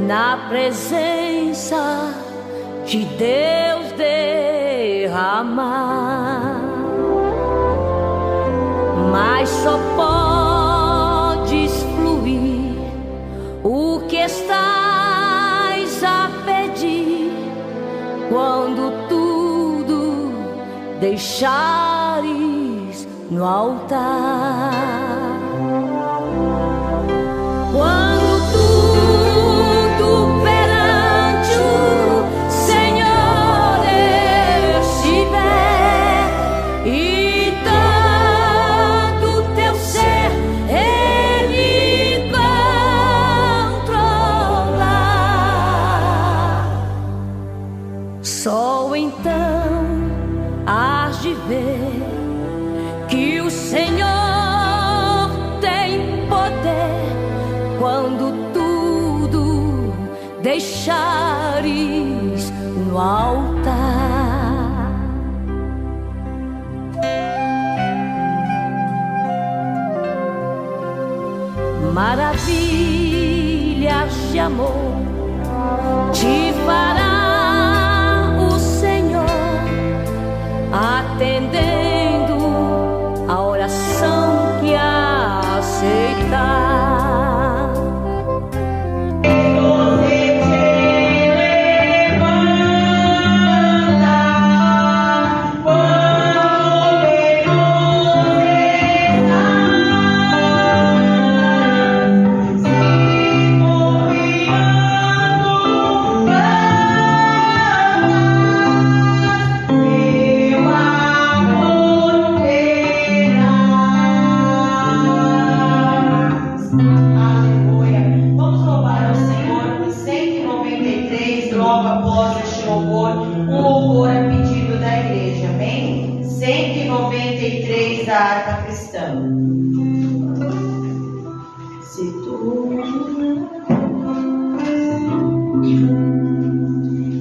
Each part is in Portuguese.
na presença de Deus derramar, mas só podes fluir o que estás a pedir quando tudo deixares no altar. Quando tudo perante o Senhor estiver e todo teu ser Ele controlar, só então hás de ver que o Senhor tem poder quando tudo deixares no altar. Maravilhas de amor te fará o Senhor, atendendo a oração que aceitar. Logo após este louvor, um louvor a pedido da igreja, amém? 193 da harpa cristã. Se tu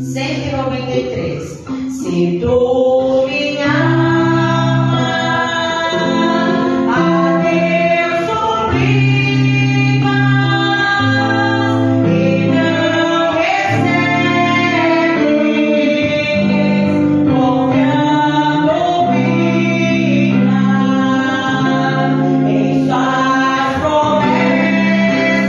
193. Se tu minha alma a Deus suplica e não recebes, confiando em suas promessas.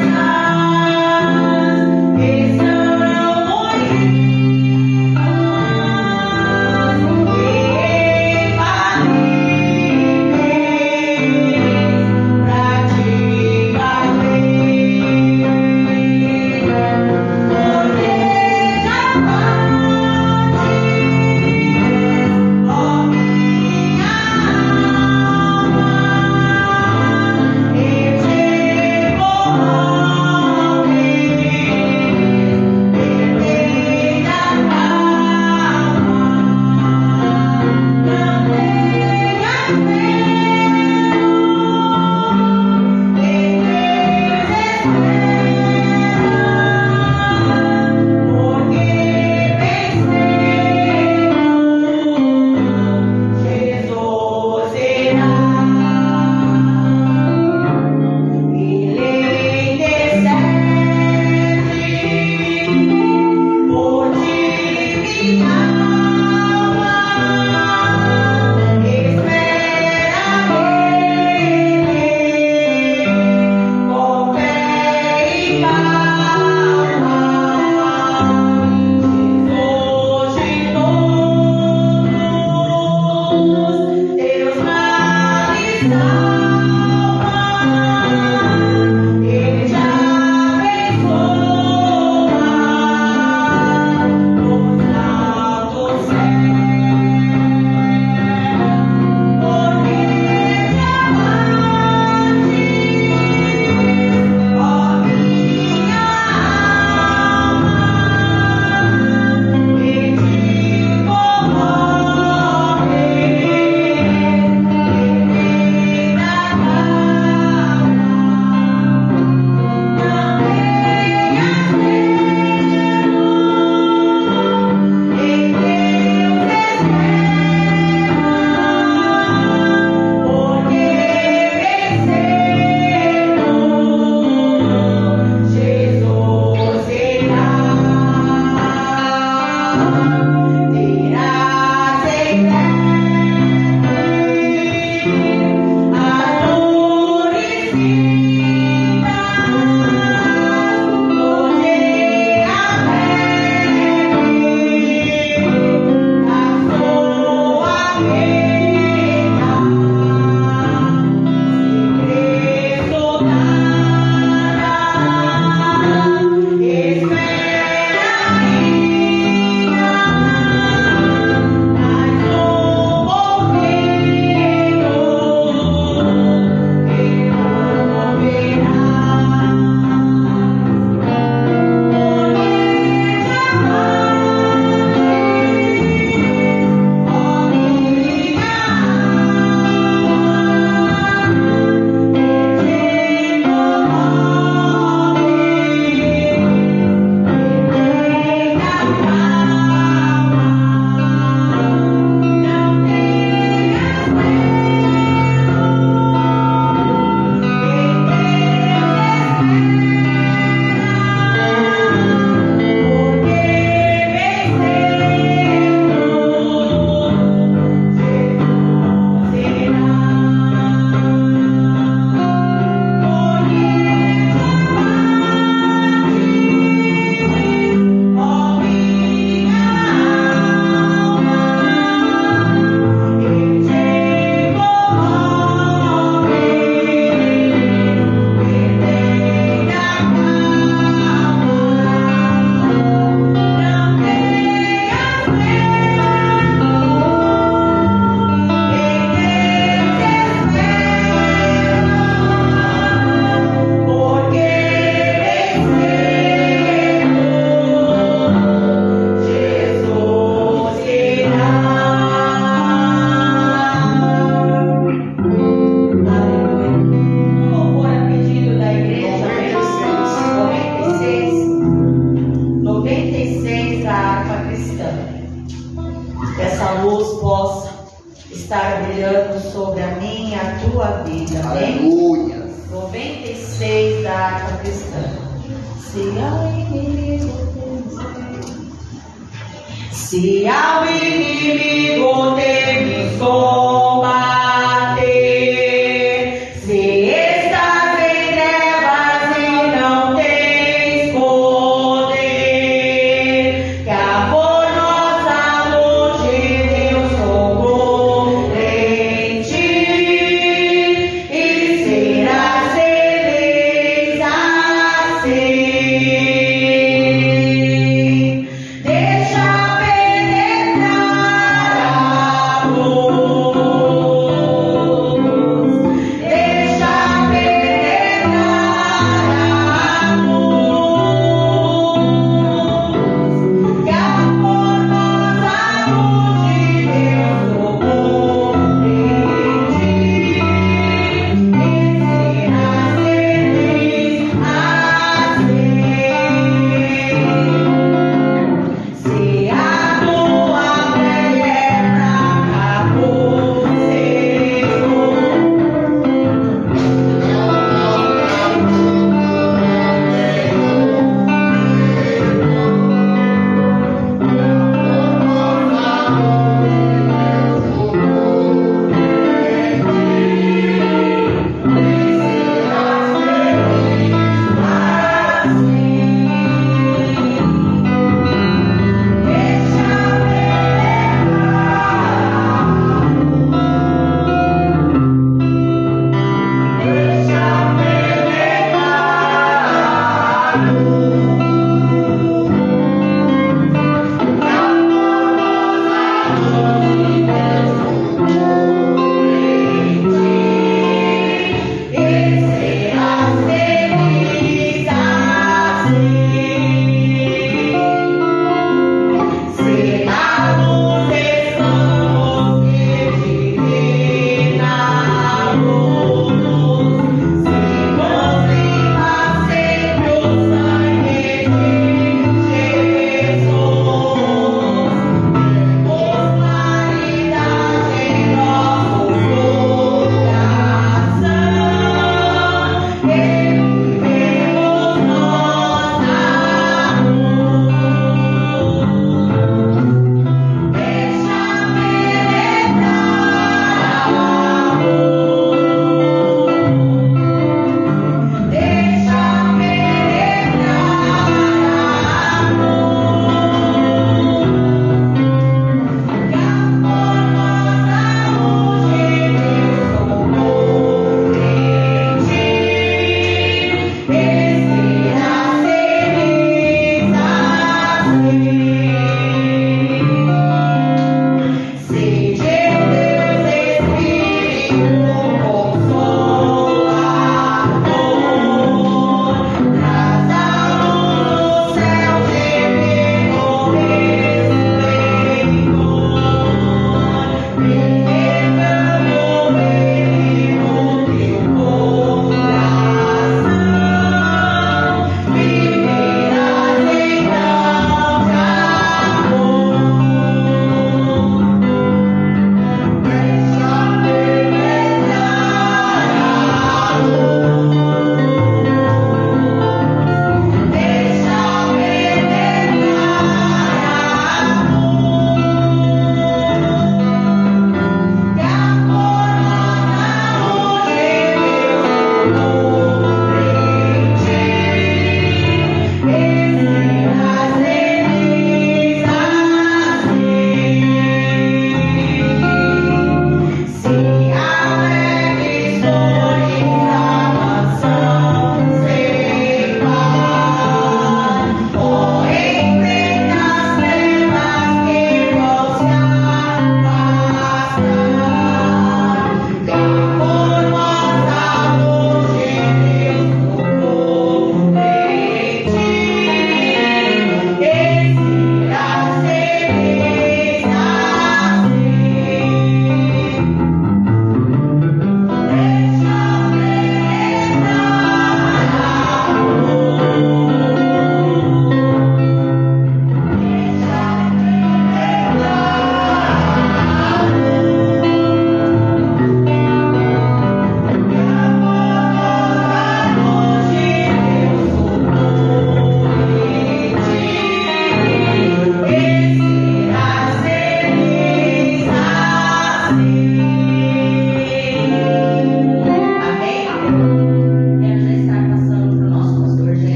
brilhando sobre a minha, a tua vida. Amém? Aleluia. 96 da harpa cristã. Se ao inimigo temes combater, se estás em trevas e não tens poder, que a formosa luz de Deus socorre em ti e serás feliz assim. Deixa penetrar a luz, deixa penetrar a luz, que a formosa luz de Deus socorre em ti e serás feliz assim. Se a tua mulher acabou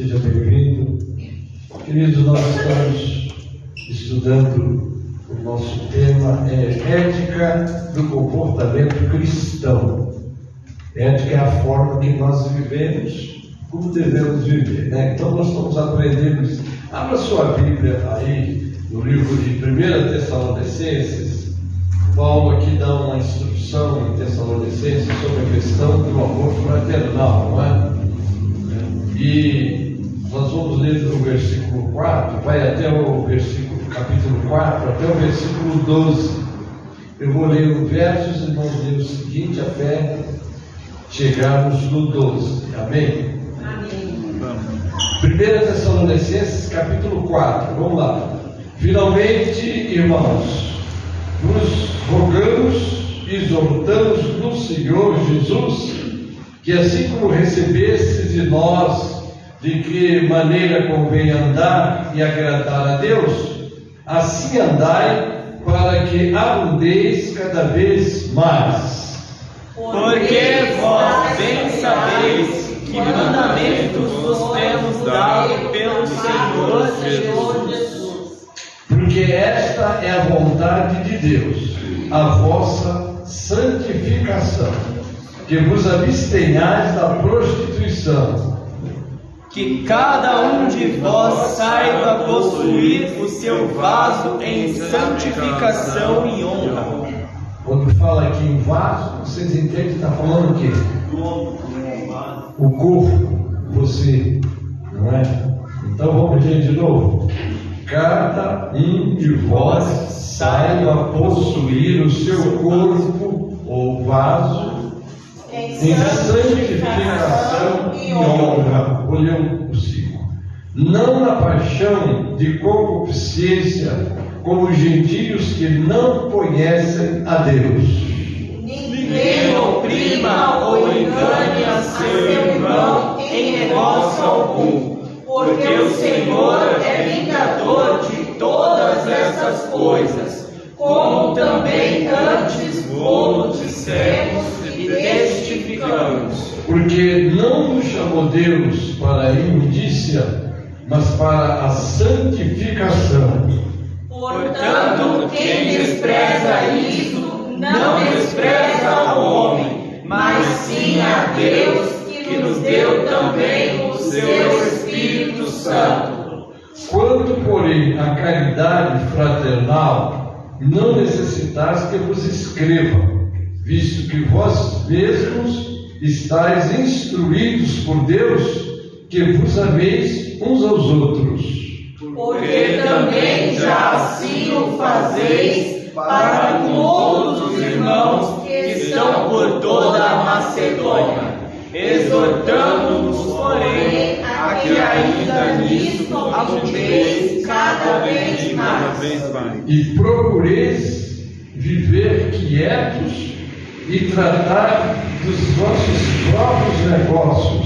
seja bem-vindo. Queridos, nós estamos estudando, o nosso tema é ética do comportamento cristão. Ética é a forma que nós vivemos, como devemos viver, né? Então nós estamos aprendendo isso. Abra sua Bíblia aí, no livro de 1 Tessalonicenses. Paulo aqui dá uma instrução em Tessalonicenses sobre a questão do amor fraternal, não é? E nós vamos ler do versículo 4, vai até o capítulo 4, até o versículo 12. Eu vou ler os versos e vamos ler o seguinte até chegarmos no 12. Amém? Amém. 1 Tessalonicenses, capítulo 4, vamos lá. Finalmente, irmãos, nos rogamos e exortamos no Senhor Jesus, que assim como recebestes de nós de que maneira convém andar e agradar a Deus, assim andai, para que abundeis cada vez mais. Porque vós bem sabeis que mandamentos vos temos dado pelo Senhor Jesus. Porque esta é a vontade de Deus, a vossa santificação, que vos abstenhais da prostituição, Que cada um de vós saiba possuir o seu vaso em santificação e honra. Quando fala aqui em vaso, vocês entendem que está falando o quê? O corpo, você, não é? Então vamos ler de novo. Cada um de vós saiba possuir o seu corpo ou vaso em santificação e honra. Vou ler o 5. Não na paixão de concupiscência, como os gentios que não conhecem a Deus. Ninguém oprima ou engane a seu irmão em negócio algum, porque o Senhor é vingador de todas essas coisas, como também antes vos dissemos e testificamos. Porque não nos chamou Deus para a imundícia, mas para a santificação. Portanto, quem despreza isso, não despreza o homem, mas sim a Deus, que nos deu também o seu Espírito Santo. Quanto, porém, à caridade fraternal, não necessitais que vos escreva, visto que vós mesmos estáis instruídos por Deus, que vos ameis uns aos outros. Porque também já assim o fazeis para com todos os irmãos que estão por toda a Macedônia, exortando-vos, porém, a que ainda nisso abundeis cada vez mais. E procureis viver quietos e tratar dos vossos próprios negócios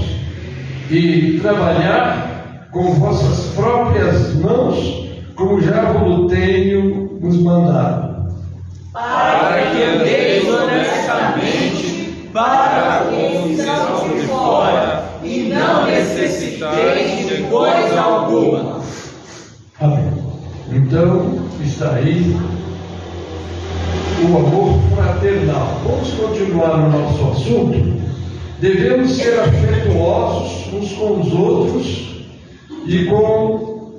e trabalhar com vossas próprias mãos, como já vos tenho vos mandado. Para que andeis honestamente para com os que estão de fora e não necessiteis de coisa alguma. Amém. Então, está aí o amor fraternal. Vamos continuar no nosso assunto. Devemos ser afetuosos uns com os outros e com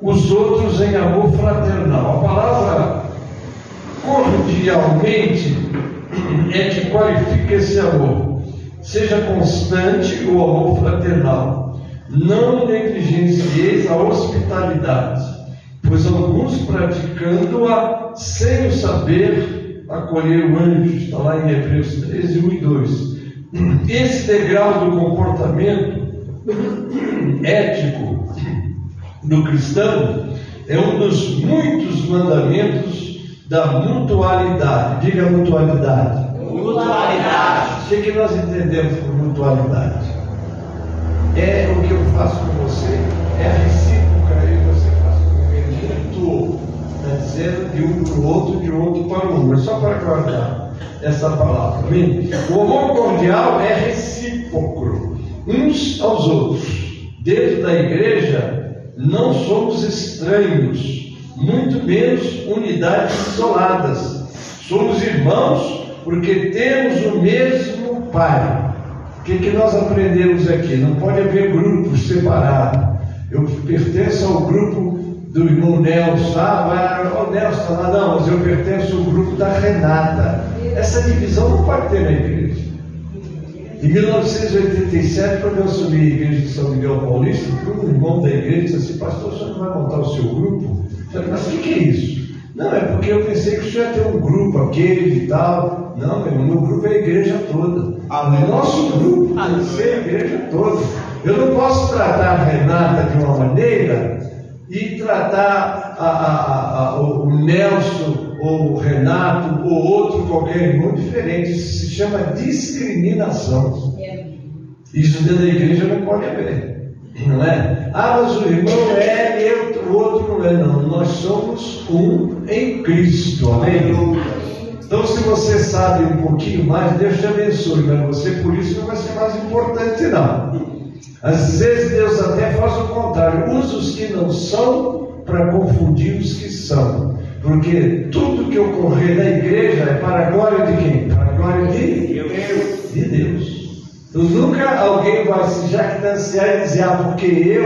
os outros em amor fraternal. A palavra cordialmente é que qualifica esse amor. Seja constante o amor fraternal. Não negligencieis a hospitalidade, pois alguns praticando-a sem o saber acolher o anjo. Está lá em Hebreus 13, 1 e 2. Esse degrau do comportamento ético do cristão é um dos muitos mandamentos da mutualidade. Diga mutualidade. Mutualidade. O que nós entendemos por mutualidade? É o que eu faço com você, é a recíproca, e você faz comigo. Está dizendo de um para o outro, de outro para o outro. É só para guardar essa palavra. O amor cordial é recíproco, uns aos outros. dentro da igreja, não somos estranhos, muito menos unidades isoladas. Somos irmãos porque temos o mesmo Pai. O que nós aprendemos aqui? Não pode haver grupos separados. Eu pertenço ao grupo do irmão Nelson. O Nelson está lá, não, mas eu pertenço ao grupo da Renata. Essa divisão não pode ter na igreja. Em 1987, quando eu assumi a igreja de São Miguel Paulista, um irmão da igreja disse assim: pastor, o senhor não vai montar o seu grupo? Eu falei: mas o que é isso? Não, é porque eu pensei que o senhor ia ter um grupo, aquele e tal. Não, meu grupo é a igreja toda. O nosso grupo tem que ser a igreja toda. Eu não posso tratar a Renata de uma maneira e tratar o Nelson ou o Renato ou outro qualquer irmão diferente. Isso se chama discriminação. Isso dentro da igreja não pode haver, não é? Mas o irmão é e o outro não é. Não, nós somos um em Cristo, amém? Então, se você sabe um pouquinho mais, Deus te abençoe, mas você por isso não vai ser mais importante, não. Às vezes Deus até faz o contrário, usa os que não são para confundir os que são, porque tudo que ocorrer na igreja é para a glória de quem? Para a glória de Deus. De Deus. Então nunca alguém vai se jactanciar e dizer: porque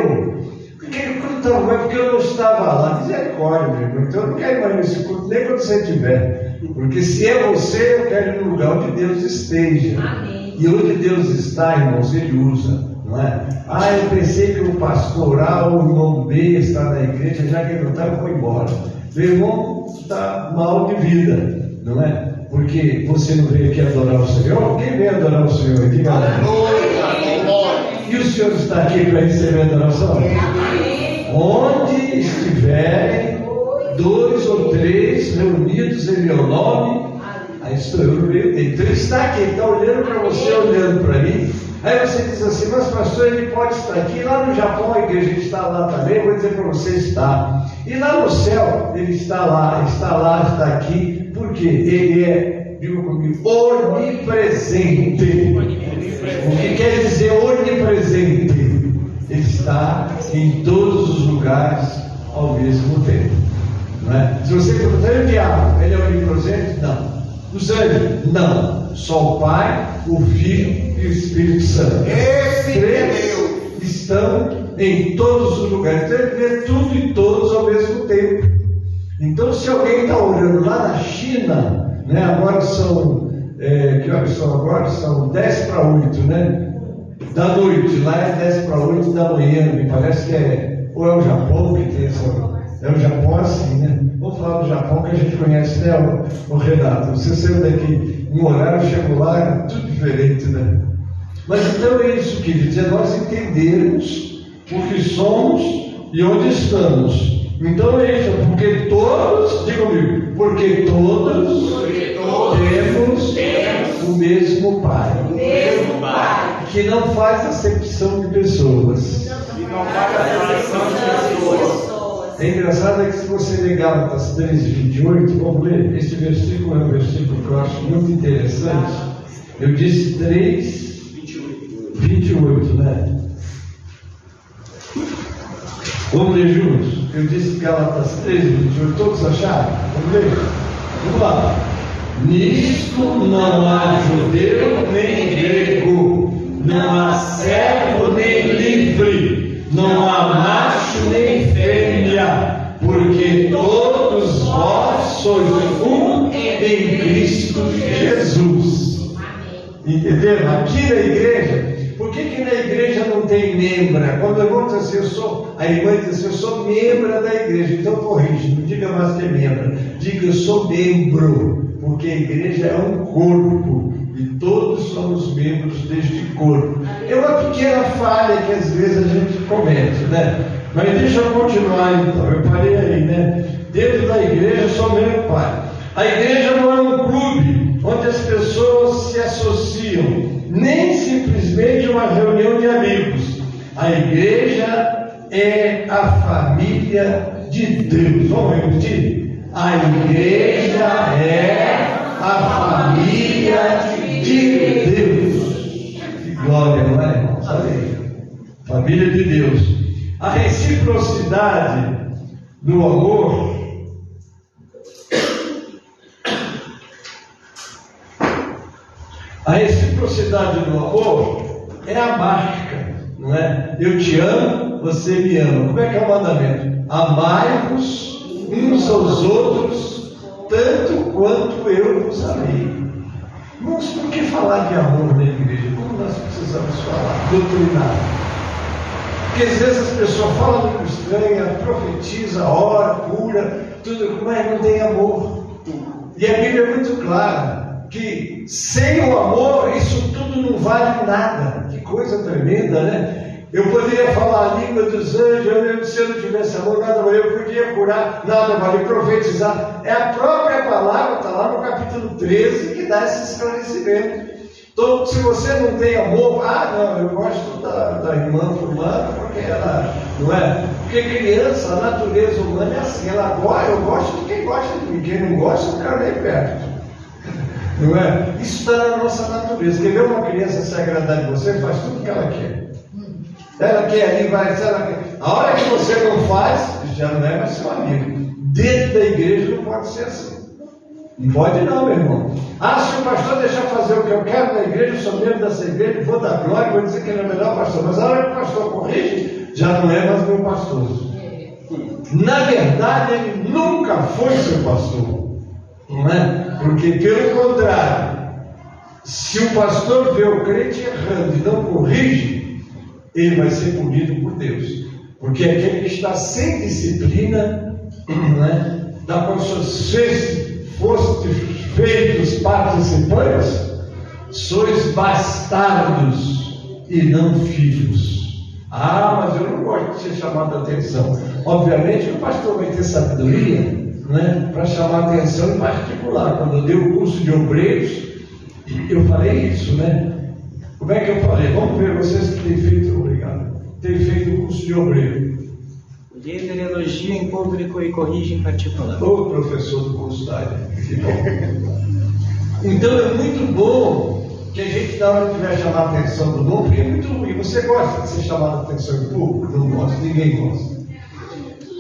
eu não estava lá. Misericórdia, meu irmão. Então eu não quero ir mais nesse culto, nem quando você estiver, porque se é você, eu quero ir no lugar onde Deus esteja. Amém. E onde Deus está, irmãos, Ele usa. Não é? Eu pensei que o pastor A ou o irmão B está na igreja, já que ele não está, eu vou embora. Meu irmão está mal de vida, não é? Porque você não veio aqui adorar o Senhor. Quem veio adorar o Senhor aqui? E o Senhor está aqui para receber a adoração? Onde estiverem 2 ou 3 reunidos em meu nome, aí estou eu no meio dele. Então ele está aqui, ele está olhando para você, olhando para mim. Aí você diz assim: mas pastor, ele pode estar aqui. Lá no Japão a igreja está lá também. Eu vou dizer para você: está. E lá no céu ele está lá, está aqui. Por quê? Ele é, diga comigo, onipresente. O que quer dizer onipresente? Ele está em todos os lugares ao mesmo tempo, não é? Se você perguntar: o diabo, ele é onipresente? Não. Os anjos? Não. Só o Pai, o Filho e o Espírito Santo. Esse Deus estão em todos os lugares. Então ele vê tudo e todos ao mesmo tempo. Então, se alguém está olhando lá na China, né, agora são que horas são agora? São 10 para 8, né? Da noite, lá é 10 para 8 da manhã, me parece que ou é o Japão que tem essa. É o Japão assim, né? Vamos falar do Japão que a gente conhece, né, o Renato? Você saiu daqui em um horário, chegou lá, é tudo diferente, né? Mas então é isso, queridos, é nós entendermos o que somos e onde estamos. Então é isso, porque todos, diga comigo, porque todos temos o mesmo Pai. O mesmo Pai. Que não faz acepção de pessoas. É engraçado que se você ler Gálatas 3:28, vamos ler, esse versículo é um versículo que eu acho muito interessante. Eu disse 3:28, né? Vamos ler juntos? Eu disse Gálatas 3:28, todos acharam? Vamos ler? Vamos lá. Nisto não há judeu nem grego, não há servo nem livre, não há macho nem fêmea, porque todos vós sois um em Cristo Jesus. Entenderam? Aqui na igreja, por que na igreja não tem membra? Quando o irmão diz assim, a irmã diz assim: eu sou membra da igreja. Então corrige, não diga mais que é membro, diga: eu sou membro, porque a igreja é um corpo e todos somos membros deste corpo. É uma pequena falha que às vezes a gente comete, né? Mas deixa eu continuar então, eu parei aí, né? Dentro da igreja somente o Pai. A igreja não é um clube onde as pessoas se associam, nem simplesmente uma reunião de amigos. A igreja é a família de Deus. Vamos repetir? A igreja é a família de Deus. Que glória, não é, irmãos? família de Deus. A reciprocidade do amor é a marca, não é? Eu te amo, você me ama. Como é que é o mandamento? Amai-vos uns aos outros, tanto quanto eu vos amei. Irmãos, por que falar de amor na igreja? Como nós precisamos falar? Doutrinar. Porque às vezes as pessoas falam muito estranha, profetiza, ora, cura, tudo, mas não tem amor. E a Bíblia é muito clara que sem o amor isso tudo não vale nada. Que coisa tremenda, né? Eu poderia falar a língua dos anjos, se eu não tivesse amor, nada valia. Eu podia curar, nada valia. Profetizar. É a própria palavra, está lá no capítulo 13, que dá esse esclarecimento. Então, se você não tem amor, não, eu gosto da irmã fulana, porque ela, não é? Porque criança, a natureza humana é assim, eu gosto de quem gosta de mim, quem não gosta, eu não quero nem perto. Não é? Isso está na nossa natureza. Quer ver uma criança se agradar de você, faz tudo o que ela quer. Ela quer ali, vai, se ela quer. A hora que você não faz, já não é mais seu amigo. Dentro da igreja não pode ser assim. Não pode não, meu irmão. Se o pastor deixar fazer o que eu quero na igreja, eu sou membro dessa igreja, vou dar glória, vou dizer que ele é o melhor pastor. Mas a hora que o pastor corrige, já não é mais meu pastor. Na verdade, ele nunca foi seu pastor. Não é? Porque, pelo contrário, se o pastor vê o crente errando e não corrige, ele vai ser punido por Deus. Porque aquele que está sem disciplina, não é? Da qual fostes feitos participantes, sois bastardos e não filhos. Mas eu não gosto de ser chamado a atenção. Obviamente o pastor vai ter sabedoria, né, para chamar a atenção em particular. Quando eu dei o curso de obreiros, eu falei isso, né? Como é que eu falei? Vamos ver, vocês que têm feito, obrigado, têm feito o curso de obreiro. O líder elogia em público e corrige em particular. O professor do curso da área. Então é muito bom que a gente, na hora que tiver chamar a atenção do mundo, porque é muito ruim. Você gosta de ser chamado a atenção em público? Não gosta, ninguém gosta.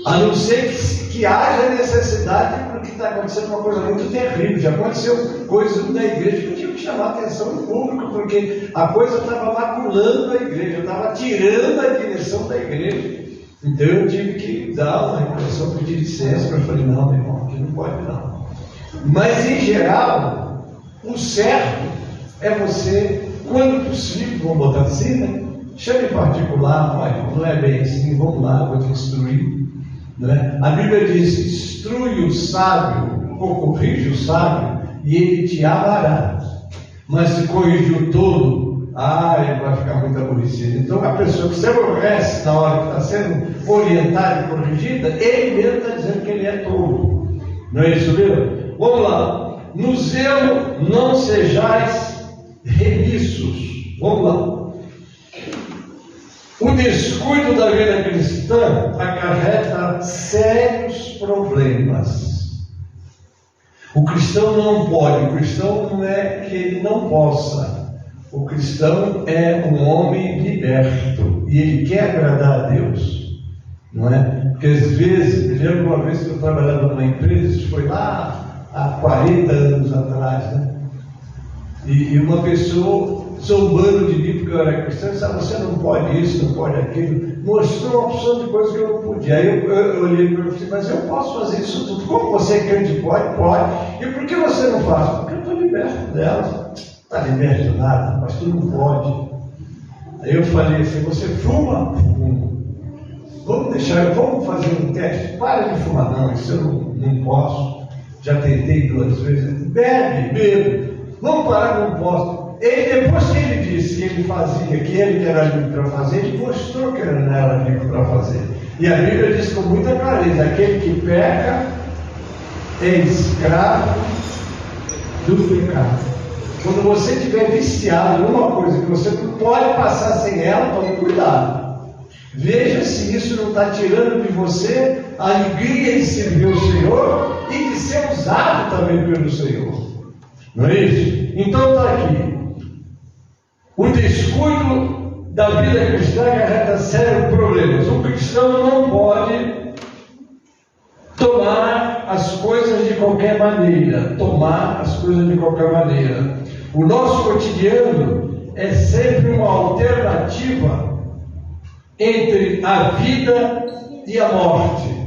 A não ser que haja necessidade, porque está acontecendo uma coisa muito terrível. Já aconteceu coisas na igreja que eu tive que chamar a atenção em público, porque a coisa estava maculando a igreja, estava tirando a direção da igreja. Então eu tive que dar uma repressão, pedir licença, porque eu falei, não, meu irmão, aqui não pode não. Mas em geral, o certo é você, quando possível, vamos botar assim, né? Chame em particular, olha, não é bem assim, vamos lá, vou te instruir. Né? A Bíblia diz, instrui o sábio, ou corrige o sábio, e ele te amará. Mas se corrigir o tolo, ele vai ficar muito aborrecido. Então a pessoa que se aborrece na hora que está sendo orientada e corrigida, ele mesmo está dizendo que ele é tolo. Não é isso mesmo? Vamos lá. No zelo não sejais remissos. Vamos lá. O descuido da vida cristã acarreta sérios problemas. O cristão não pode, o cristão não é que ele não possa. O cristão é um homem liberto e ele quer agradar a Deus, não é? Porque às vezes, me lembro uma vez que eu trabalhava numa empresa, isso foi lá há 40 anos atrás, né? E uma pessoa zombando de mim porque eu era cristão, disse, você não pode isso, não pode aquilo, mostrou uma opção de coisas que eu não podia. Aí eu olhei para ele e falei, mas eu posso fazer isso tudo, como você é crente pode, pode, e por que você não faz? Porque eu estou liberto dela. Está liberto nada, mas tu não pode. Aí eu falei assim, você fuma? Vamos fazer um teste, para de fumar. Não, isso eu não posso, já tentei 2 vezes. Bebe, vamos parar, não posso. Depois que ele disse que ele fazia, que ele era livre para fazer, ele mostrou que ele não era livre para fazer. E a Bíblia diz com muita clareza, aquele que peca é escravo do pecado. Quando você estiver viciado em uma coisa que você não pode passar sem ela, tome cuidado. Veja se isso não está tirando de você a alegria de servir o Senhor e de ser usado também pelo Senhor. Não é isso? Então está aqui. O descuido da vida cristã acarreta sérios problemas. Um cristão não pode tomar as coisas de qualquer maneira. O nosso cotidiano é sempre uma alternativa entre a vida e a morte.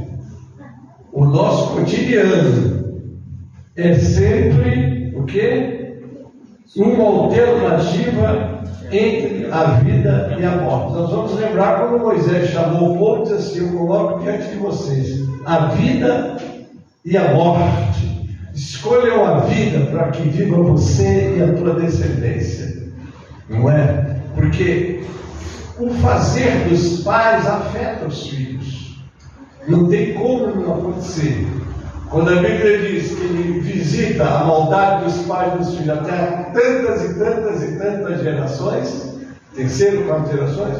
O nosso cotidiano é sempre o quê? Uma alternativa entre a vida e a morte. Nós vamos lembrar quando Moisés chamou o povo e disse assim: eu coloco diante de vocês a vida e a morte. Escolham a vida para que viva você e a tua descendência. Não é? Porque o fazer dos pais afeta os filhos. Não tem como não acontecer. Quando a Bíblia diz que ele visita a maldade dos pais e dos filhos até tantas e tantas e tantas gerações, terceiro, quarto gerações,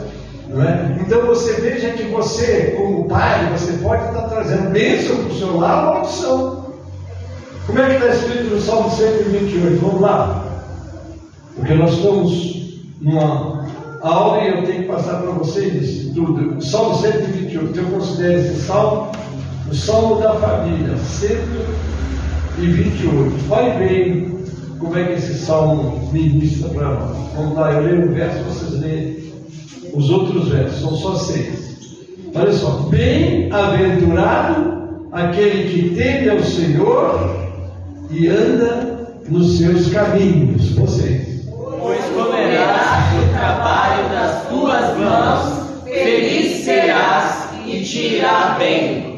não é? Então você veja que você, como pai, você pode estar trazendo bênção para o seu lar ou maldição. Como é que está escrito no Salmo 128? Vamos lá. Porque nós estamos numa aula e eu tenho que passar para vocês tudo. Salmo 128, eu considero esse salmo o Salmo da Família, 128. Olhe bem como é que esse salmo ministra para nós. Vamos lá, eu leio um verso, vocês leem os outros versos, são só 6. Olha só: bem-aventurado aquele que teme ao Senhor e anda nos seus caminhos. Vocês. Pois comerás do trabalho das tuas mãos, feliz serás e te irá bem.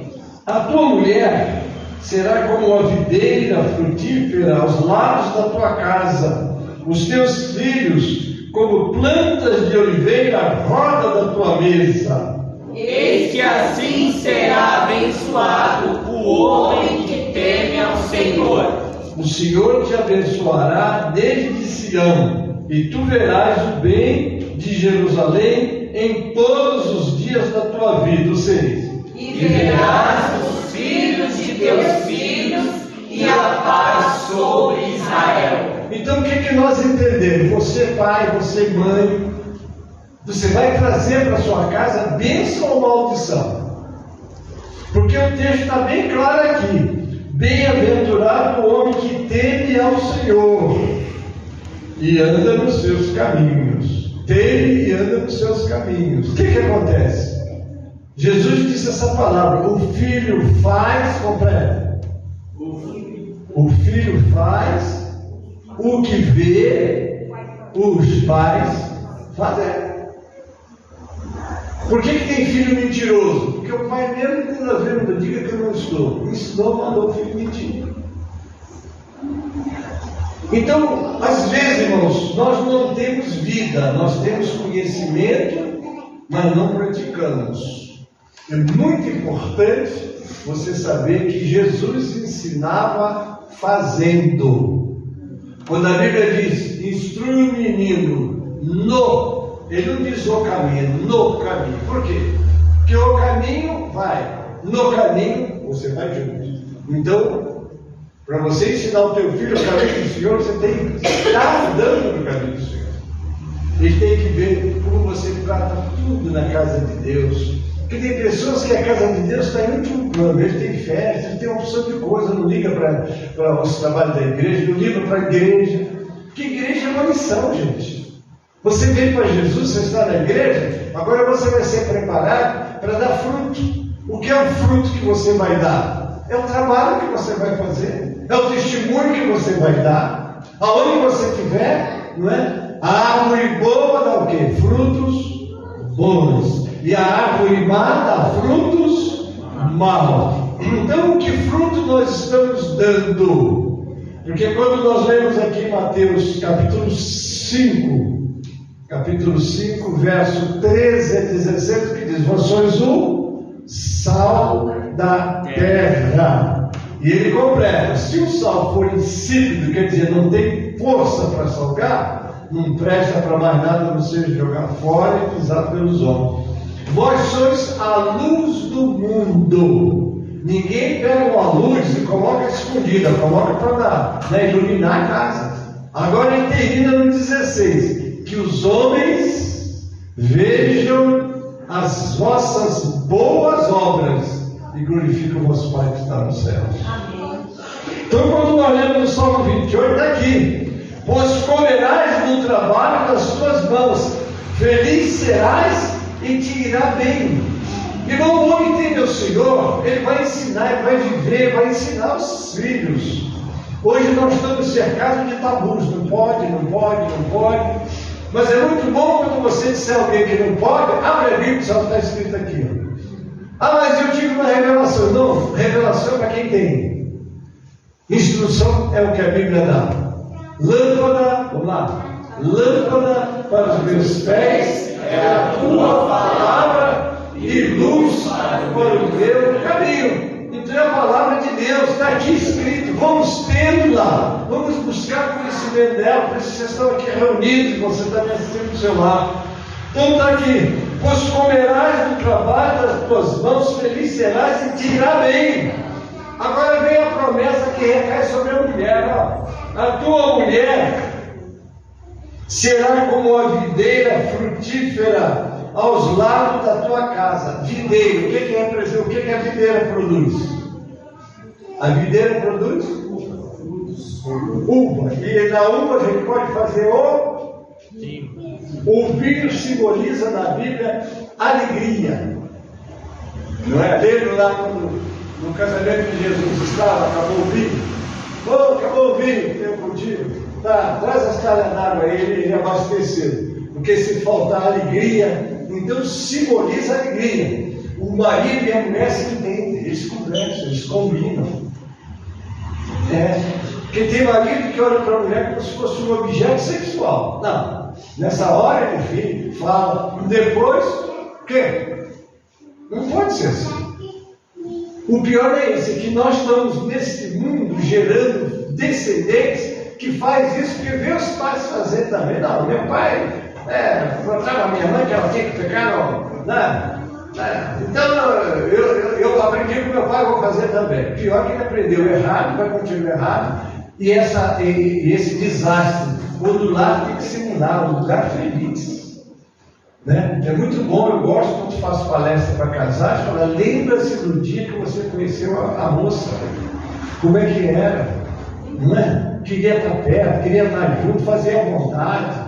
A tua mulher será como uma videira frutífera aos lados da tua casa, os teus filhos como plantas de oliveira à roda da tua mesa. Eis que assim será abençoado o homem que teme ao Senhor. O Senhor te abençoará desde Sião, e tu verás o bem de Jerusalém em todos os dias da tua vida. 6. E verás os filhos de teus filhos e a paz sobre Israel. Então o que nós entendemos? Você pai, você mãe, você vai trazer para sua casa bênção ou maldição? Porque o texto está bem claro aqui: bem-aventurado o homem que teme ao Senhor e anda nos seus caminhos. Teme e anda nos seus caminhos. O que acontece? Jesus disse essa palavra: o filho faz, completa. O filho faz o que vê os pais fazer. Por que tem filho mentiroso? Porque o pai mesmo, quando às vezes diga que eu não estou, ensinou, mandou o filho mentir. Então, às vezes, irmãos, nós não temos vida, nós temos conhecimento, mas não praticamos. É muito importante você saber que Jesus ensinava fazendo. Quando a Bíblia diz: instrui o menino ele não diz o caminho, no caminho. Por quê? Porque o caminho vai, no caminho você vai junto. Então, para você ensinar o teu filho o caminho do Senhor, você tem que estar andando no caminho do Senhor. Ele tem que ver como você trata tudo na casa de Deus. Porque tem pessoas que a casa de Deus está em último plano, ele tem festa, ele tem uma opção de coisa, não liga para os trabalhos da igreja, não liga para a igreja. Porque igreja é uma missão, gente. Você veio para Jesus, você está na igreja, agora você vai ser preparado para dar fruto. O que é o fruto que você vai dar? É o trabalho que você vai fazer, é o testemunho que você vai dar. Aonde você estiver, não é? A árvore boa dá o quê? Frutos bons. E a árvore má dá frutos maus. Então, que fruto nós estamos dando? Porque quando nós lemos aqui em Mateus capítulo 5, verso 13 a 17, que diz: vós sois o sal da terra. E ele completa: se o sal for insípido, quer dizer, não tem força para salgar, não presta para mais nada, não seja jogar fora e pisar pelos homens. Vós sois a luz do mundo. Ninguém pega uma luz e coloca escondida, coloca para iluminar a casa. Agora ele termina no 16: que os homens vejam as vossas boas obras e glorifiquem o vosso Pai que está nos céus. Amém. Então, quando nós lemos o Salmo 28, está aqui: pois comerás do trabalho das tuas mãos, feliz serás e te irá bem. Irmão, o homem tem meu Senhor, ele vai ensinar, ele vai viver, vai ensinar os filhos. Hoje nós estamos cercados de tabus: não pode, não pode, não pode. Mas é muito bom quando você disser a alguém que não pode, abre a Bíblia, só está escrito aqui, ó. Ah, mas eu tive uma revelação. Não, revelação é para quem tem. Instrução é o que a Bíblia dá. Lâmpada, vamos lá. Lâmpada para os meus pés é a tua palavra e luz para o meu caminho. Então é a palavra de Deus, está aqui escrito. Vamos tê-la, vamos buscar conhecimento dela. Por isso vocês estão aqui reunidos, você está me assistindo do seu lado. Então está aqui: pois comerás do trabalho das tuas mãos, feliz serás e te irá bem. Agora vem a promessa que recai sobre a mulher, ó. A tua mulher será como a videira frutífera aos lados da tua casa. Videira, o que a videira produz? A videira produz uva. E na uva a gente pode fazer o vinho simboliza na Bíblia alegria. Não é? Lembra lá quando no casamento de Jesus estava, acabou o vinho? Oh, acabou o vinho, tem contigo. Tá, traz as talhas d'água aí, ele abasteceu. Porque se faltar alegria, então simboliza alegria. O marido e a mulher se entendem, eles conversam, eles combinam. Porque tem marido que olha para a mulher como se fosse um objeto sexual. Não, nessa hora ele fala, depois, o quê? Não pode ser assim. O pior é esse, que nós estamos nesse mundo gerando descendentes que faz isso, porque vê os pais fazer também. Não, meu pai contava a minha mãe que ela tinha que pegar, então eu aprendi com meu pai, vou fazer também. Pior que ele aprendeu errado, vai continuar errado, e esse desastre. O do lar tem que simular um lugar feliz. Né? É muito bom, eu gosto quando faço palestra para casais, fala, lembra-se do dia que você conheceu a moça, como é que era, não é? Queria estar perto, queria estar junto, fazer à vontade,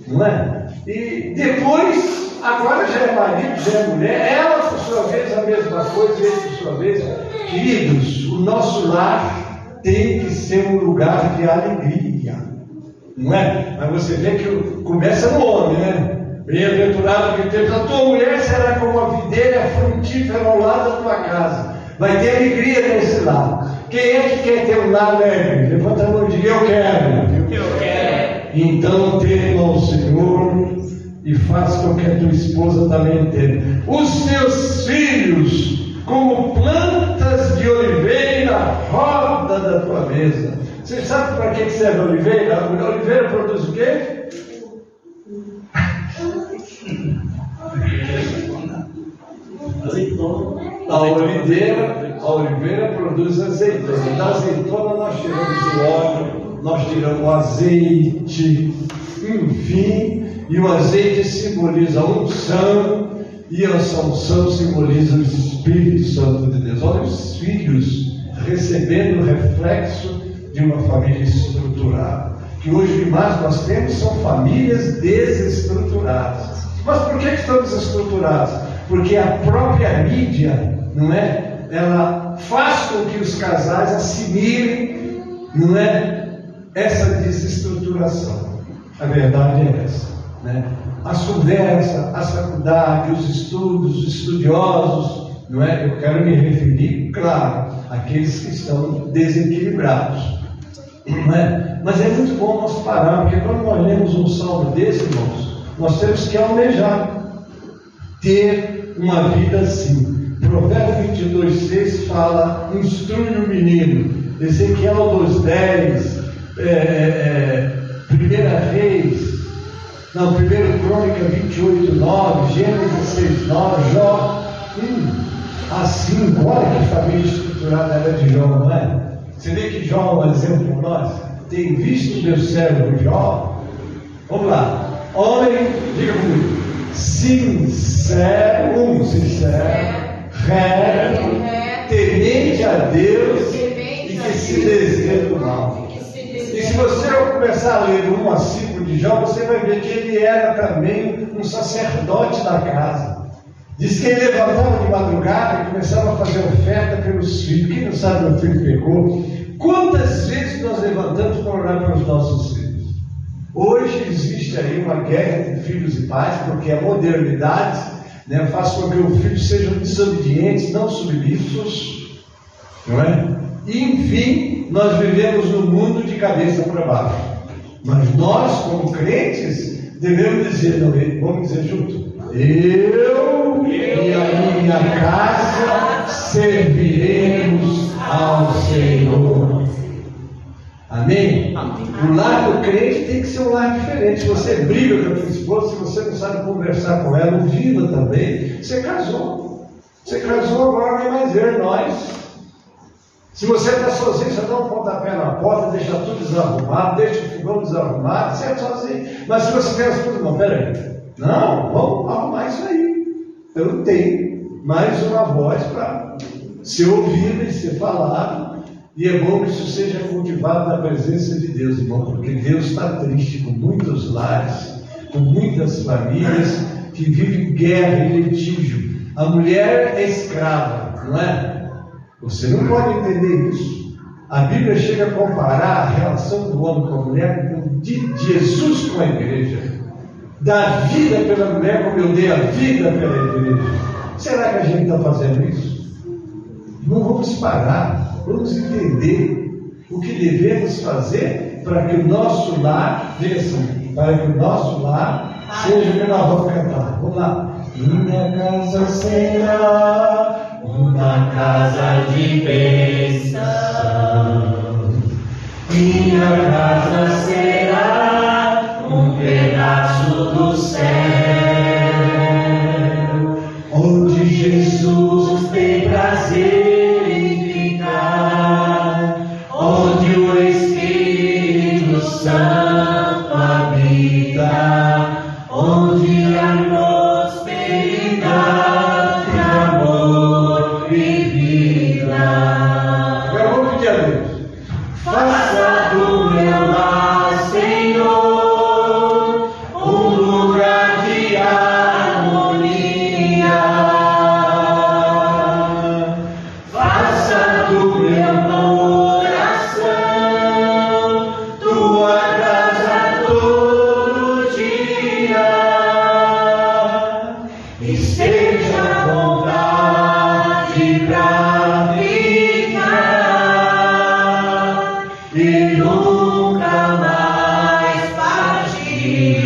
não é? E depois, agora já é marido, já é mulher, ela por sua vez a mesma coisa, ele por sua vez. Queridos, o nosso lar tem que ser um lugar de alegria, não é? Mas você vê que começa no homem, né? Bem-aventurado que tens, a tua mulher será como a videira frutífera ao lado da tua casa. Vai ter alegria nesse lar. Quem é que quer ter um lar alegre? Levanta a mão e diga: eu quero. Eu quero. Então tema ao Senhor e faz com que a tua esposa também tenha. Os teus filhos, como plantas de oliveira, roda da tua mesa. Você sabe para que serve a oliveira? A oliveira produz o quê? A oliveira produz azeitona. Da azeitona nós tiramos o óleo, nós tiramos o azeite, enfim, e o azeite simboliza a unção, e essa unção simboliza o Espírito Santo de Deus. Olha os filhos recebendo o reflexo de uma família estruturada. Que hoje o que mais nós temos são famílias desestruturadas. Mas por que estamos estruturados? Porque a própria mídia, não é? Ela faz com que os casais assimilem, não é? Essa desestruturação. A verdade é essa, né? As conversas, as faculdades, os estudos, os estudiosos, não é? Eu quero me referir, claro, àqueles que estão desequilibrados, não é? Mas é muito bom nós parar, porque quando nós lemos um salmo desse, irmãos, nós temos que almejar ter uma vida assim. Provérbio 22:6 fala: instrui o menino. Ezequiel 2:10, 1 Crônica 28:9, Gênesis 6:9, Jó. Assim, olha que família estruturada era de Jó, não é? Você vê que Jó é um exemplo para nós. Tem visto meu servo Jó? Vamos lá. Homem, diga comigo. sincero, reto, temente a Deus e que se desvia do mal. E se você começar a ler 1 a 5 de Jó, você vai ver que ele era também um sacerdote da casa. Diz que ele levantava de madrugada e começava a fazer oferta pelos filhos. Quem não sabe, meu filho pecou. Quantas vezes nós levantamos para orar pelos nossos filhos? Hoje existe aí uma guerra entre filhos e pais, porque a modernidade, né, faz com que os filhos sejam desobedientes, não submissos, não é? E, enfim, nós vivemos no mundo de cabeça para baixo. Mas nós, como crentes, devemos dizer, não, vamos dizer junto: eu e a minha casa serviremos ao Senhor. Amém? O lar do crente tem que ser um lar diferente. Se você briga com a sua esposa, se você não sabe conversar com ela, ouvi-la também, você casou. Você casou, agora não é mais ver nós. Se você está sozinho, você dá um pontapé na porta, deixa tudo desarrumado, deixa o fogão desarrumado, você é sozinho. Mas se você tem as coisas, não, peraí, não, vamos arrumar isso aí. Eu tenho mais uma voz para ser ouvida e ser falada. E é bom que isso seja cultivado na presença de Deus, irmão, porque Deus está triste com muitos lares, com muitas famílias que vivem guerra e litígio. A mulher é escrava, não é? Você não pode entender isso. A Bíblia chega a comparar a relação do homem com a mulher de Jesus com a igreja. Dá vida pela mulher como eu dei a vida pela igreja. Será que a gente está fazendo isso? Não vamos parar. Vamos entender o que devemos fazer para que o nosso lar, para que o nosso lar seja o que nós vamos cantar. Vamos lá. Minha casa será uma casa de bênção. Minha casa será um pedaço do céu, onde Jesus tem prazer em ficar, onde o Espírito Santo habita, onde a prosperidade, amor e vida. Eu vou pedir a Deus: faça do meu lar, Senhor, um lugar de harmonia. Faça do meu coração tua casa todo dia. Esteja à vontade pra ficar e nunca mais partir,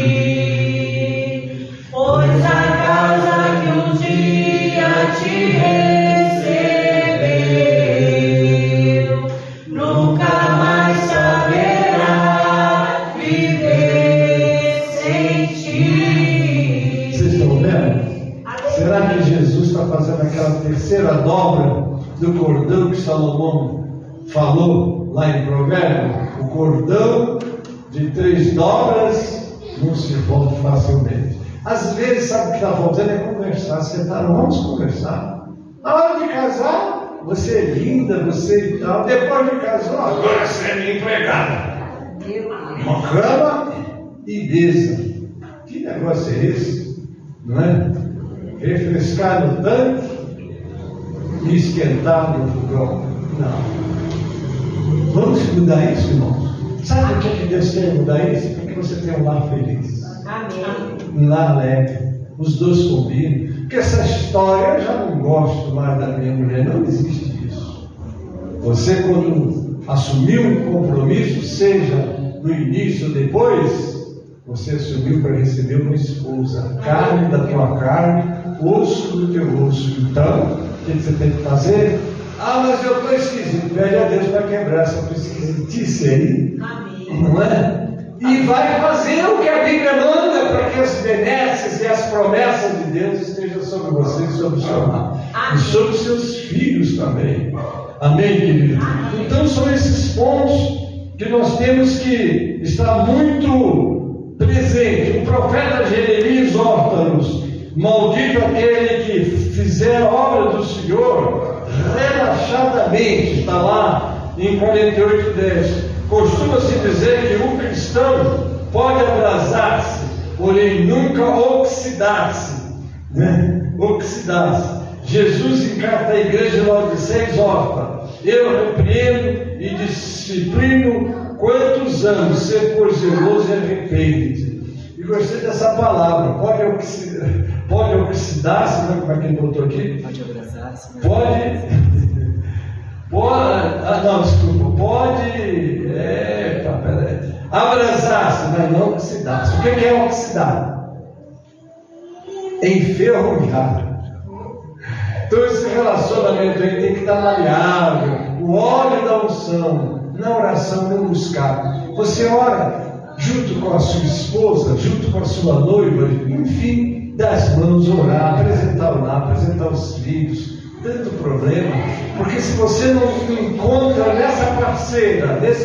pois a casa que um dia te recebeu nunca mais saberá viver sem ti. Vocês estão vendo? Será que Jesus está fazendo aquela terceira dobra do cordão que Salomão falou lá em Provérbios? O cordão de 3 dobras não se rompe facilmente. Às vezes, sabe o que está faltando é conversar. Sentaram, vamos conversar. Na hora de casar, você é linda, você e tal. Depois de casar, agora você é minha empregada. Uma cama e mesa. Que negócio é esse? Não é? Refrescar no tanque e esquentar no fogão. Não. Vamos mudar isso, irmãos. Sabe por que Deus quer mudar isso? Porque você tem um lar feliz. Amém. Um lar leve. Os dois combinam. Porque essa história, eu já não gosto mais da minha mulher. Não existe isso. Você, quando assumiu um compromisso, seja no início ou depois, você assumiu para receber uma esposa. Carne da tua carne, osso do teu osso. Então, o que você tem que fazer? Ah, mas eu estou esquisito. Pede a Deus para quebrar essa esquisitice aí. Amém. Não é? E vai fazer o que a Bíblia manda para que as benesses e as promessas de Deus estejam sobre você e sobre o seu lar. E sobre os seus filhos também. Amém, querido? Então são esses pontos que nós temos que estar muito presente. O profeta Jeremias exorta-nos: maldito aquele que fizer a obra do Senhor relaxadamente. Está lá em 48:10. Costuma-se dizer que um cristão pode abrasar-se, porém nunca oxidar-se, né? Oxidar-se. Jesus, em carta à igreja de Laodiceia, exorta: eu repreendo e disciplino quantos anos, ser por zeloso e arrepende-te. E gostei dessa palavra. Pode oxidar-se, né? Como é que ele botou aqui? Pode abraçar-se. Abrasar-se, mas não oxidar-se. O que é oxidar? Enferrujar. Então esse relacionamento aí tem que estar maleável. O óleo da unção, na oração não buscar. Você ora junto com a sua esposa, junto com a sua noiva, enfim, das mãos, orar, apresentar o lar, apresentar os filhos. Tanto problema, porque se você não encontra nesse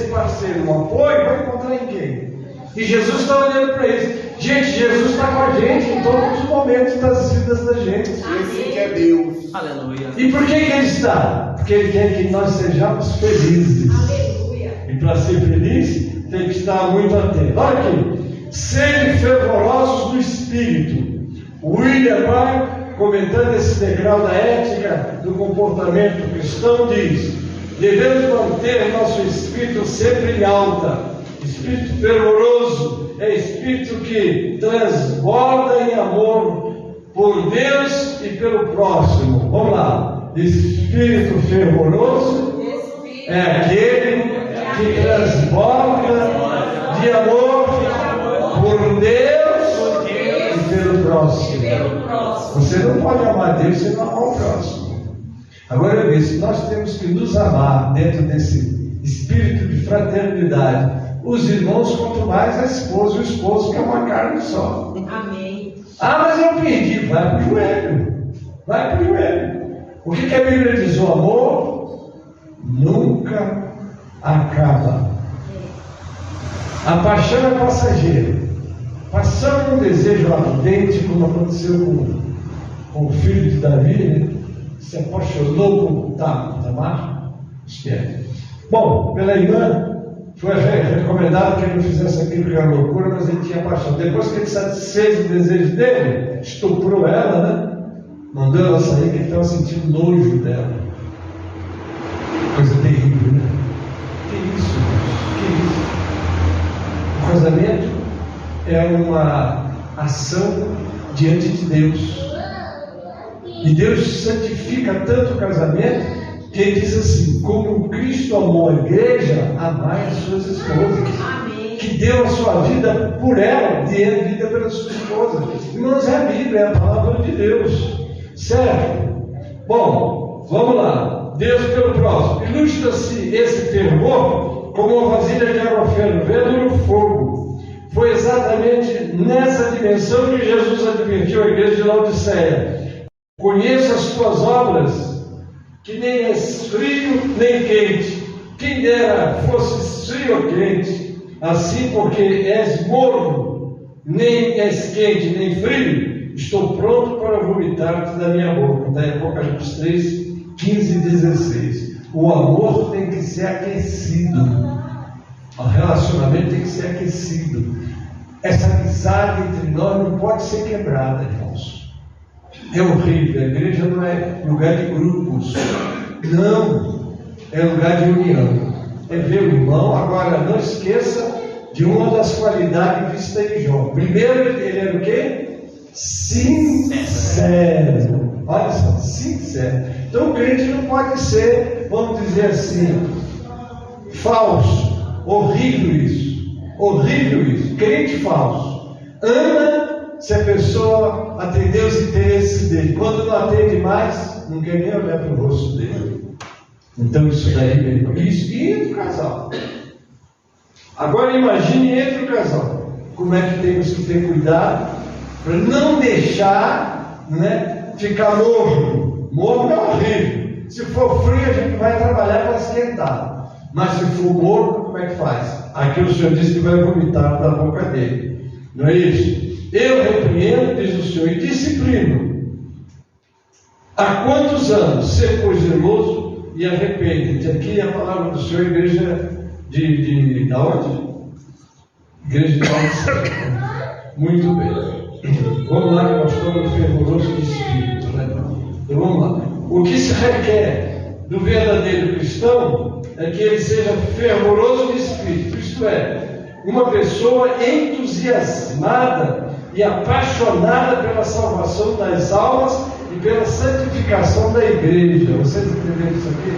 parceiro um apoio, vai encontrar em quem? E Jesus está olhando para isso. Gente, Jesus está com a gente em todos os momentos das vidas da gente. Esse que é Deus. Aleluia. E por que Ele está? Porque Ele quer que nós sejamos felizes. Aleluia. E para ser feliz, tem que estar muito atento. Olha aqui: sede fervorosos no Espírito. William Barr, comentando esse degrau da ética do comportamento cristão, diz: devemos manter nosso espírito sempre em alta. Espírito fervoroso é espírito que transborda em amor por Deus e pelo próximo. Vamos lá. Espírito fervoroso é aquele que transborda de amor por Deus e pelo próximo. Você não pode amar Deus sem não amar o próximo. Agora veja, nós temos que nos amar dentro desse espírito de fraternidade. Os irmãos, quanto mais a esposa, o esposo, que é uma carne só. Amém. Ah, mas eu perdi. Vai para o joelho. Vai para o joelho. O que a Bíblia diz? O amor nunca acaba. A paixão é passageira. Passando um desejo ardente, como aconteceu com o filho de Davi, né? Se apaixonou por Tamar. Bom, pela irmã, foi recomendado que ele não fizesse aquilo que era loucura, mas ele tinha paixão. Depois que ele satisfez o desejo dele, estuprou ela, né? Mandou ela sair, que ele estava sentindo nojo dela. Coisa terrível, né? Que isso, que isso? O casamento é uma ação diante de Deus. E Deus santifica tanto o casamento que Ele diz assim: como Cristo amou a igreja, amai as suas esposas. Amém. Que deu a sua vida por ela, dê vida pela sua esposa. Irmãos, é a Bíblia, é a palavra de Deus. Certo? Bom, vamos lá. Deus pelo próximo. Ilustra-se esse fervor como uma vasilha de água fervendo no fogo. Foi exatamente nessa dimensão que Jesus advertiu a igreja de Laodiceia: conheça as tuas obras, que nem és frio nem quente. Quem dera fosse frio ou quente. Assim, porque és morno, nem és quente nem frio, estou pronto para vomitar-te da minha boca. Está em Apocalipse 3, 15 e 16. O amor tem que ser aquecido. O relacionamento tem que ser aquecido. Essa amizade entre nós não pode ser quebrada, irmãos. É horrível. A igreja não é lugar de grupos. Não. É lugar de união. É ver o irmão. Agora, não esqueça de uma das qualidades vistas em Jó. Primeiro, ele era o quê? Sincero. Olha só, sincero. Então, o crente não pode ser, vamos dizer assim, falso. Horrível isso. Horrível isso. Crente falso. Ama se a pessoa atender os interesses dele. Quando não atende mais, não quer nem olhar para o rosto dele. Então isso daí, isso e entre o casal. Agora imagine entre o casal. Como é que temos que ter cuidado para não deixar, né, ficar morno. Morno é horrível. Se for frio, a gente vai trabalhar para esquentar. Mas se for morno, como é que faz? Aqui o Senhor disse que vai vomitar da boca dele. Não é isso? Eu repreendo, diz o Senhor, e disciplino. Há quantos anos? Ser pois zeloso e arrepende-te. Aqui é a palavra do Senhor, igreja da onde? Igreja de Paulo. Muito bem. Vamos lá, que nós estamos fervoroso de espírito. Né? Então vamos lá. O que se requer do verdadeiro cristão é que ele seja fervoroso de espírito. Isto é, uma pessoa entusiasmada e apaixonada pela salvação das almas e pela santificação da igreja. Vocês entenderam isso aqui?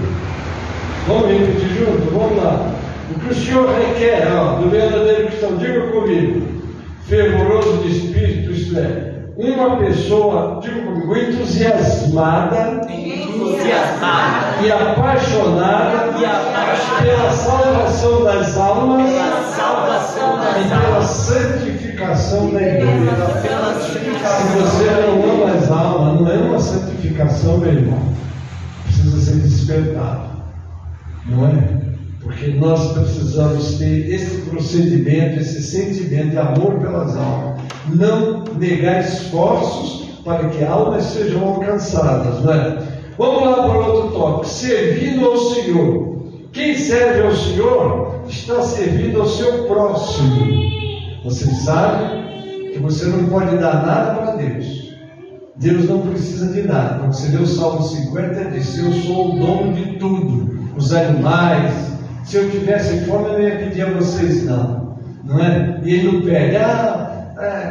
Vamos repetir junto? Vamos lá. O que o Senhor requer do verdadeiro cristão, diga comigo, fervoroso de espírito, isto é, uma pessoa, diga comigo, entusiasmada e apaixonada pela salvação das almas e pela santificação da igreja. Se você não ama as almas, não é uma santificação, meu irmão, precisa ser despertado, não é? Porque nós precisamos ter esse procedimento, esse sentimento de amor pelas almas. Não negar esforços para que almas sejam alcançadas, não é? Vamos lá para outro tópico. Servindo ao Senhor. Quem serve ao Senhor está servindo ao seu próximo. Você sabe que você não pode dar nada para Deus. Deus não precisa de nada. Quando você lê o Salmo 50, diz: eu sou o dono de tudo. Os animais. Se eu tivesse fome, eu não ia pedir a vocês, não é? E ele não pede,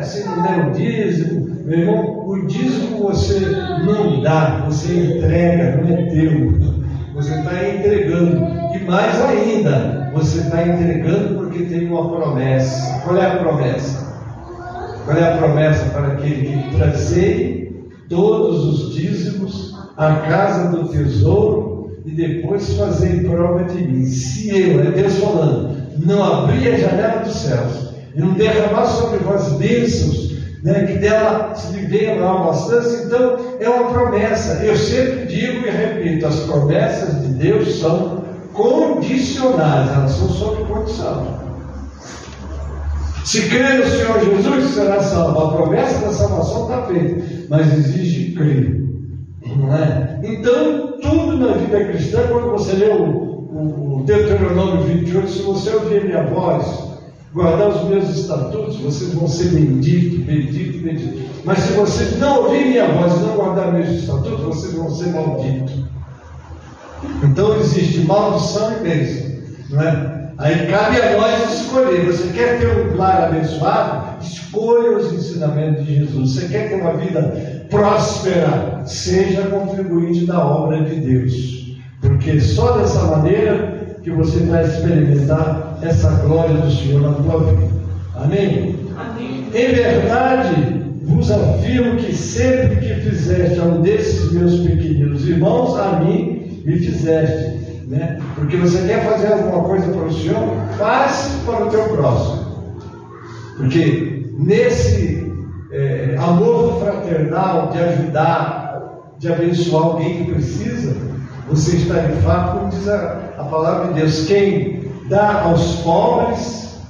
você não der o dízimo. Meu irmão, o dízimo você não dá, você entrega, não é teu. Você está entregando. E mais ainda, você está entregando porque tem uma promessa. Qual é a promessa? Qual é a promessa para aquele que trazei todos os dízimos à casa do tesouro e depois fazer prova de mim? Se eu, é Deus falando, não abrir a janela dos céus e não derramar sobre vós bênçãos, que dela se lhe venha maior bastante, então é uma promessa. Eu sempre digo e repito, as promessas de Deus são condicionais, elas são sob condição. Se crer no Senhor Jesus, será salvo. A promessa da salvação está feita, mas exige crer. Não é? Então, tudo na vida cristã, quando você lê o Deuteronômio 28, se você ouvir a minha voz, guardar os meus estatutos, vocês vão ser benditos, benditos, benditos. Mas se vocês não ouvirem minha voz e não guardar meus estatutos, vocês vão ser malditos. Então existe maldição e bênção, não é? Aí cabe a nós escolher. Você quer ter um lar abençoado? Escolha os ensinamentos de Jesus. Você quer ter uma vida próspera? Seja contribuinte da obra de Deus. Porque só dessa maneira que você vai experimentar essa glória do Senhor na tua vida. Amém? Amém. Em verdade, vos afirmo que sempre que fizeste a um desses meus pequeninos irmãos, a mim me fizeste. Porque você quer fazer alguma coisa para o Senhor, faz para o teu próximo. Porque nesse amor fraternal de ajudar, de abençoar alguém que precisa, você está de fato, como diz a palavra de Deus, quem dá aos pobres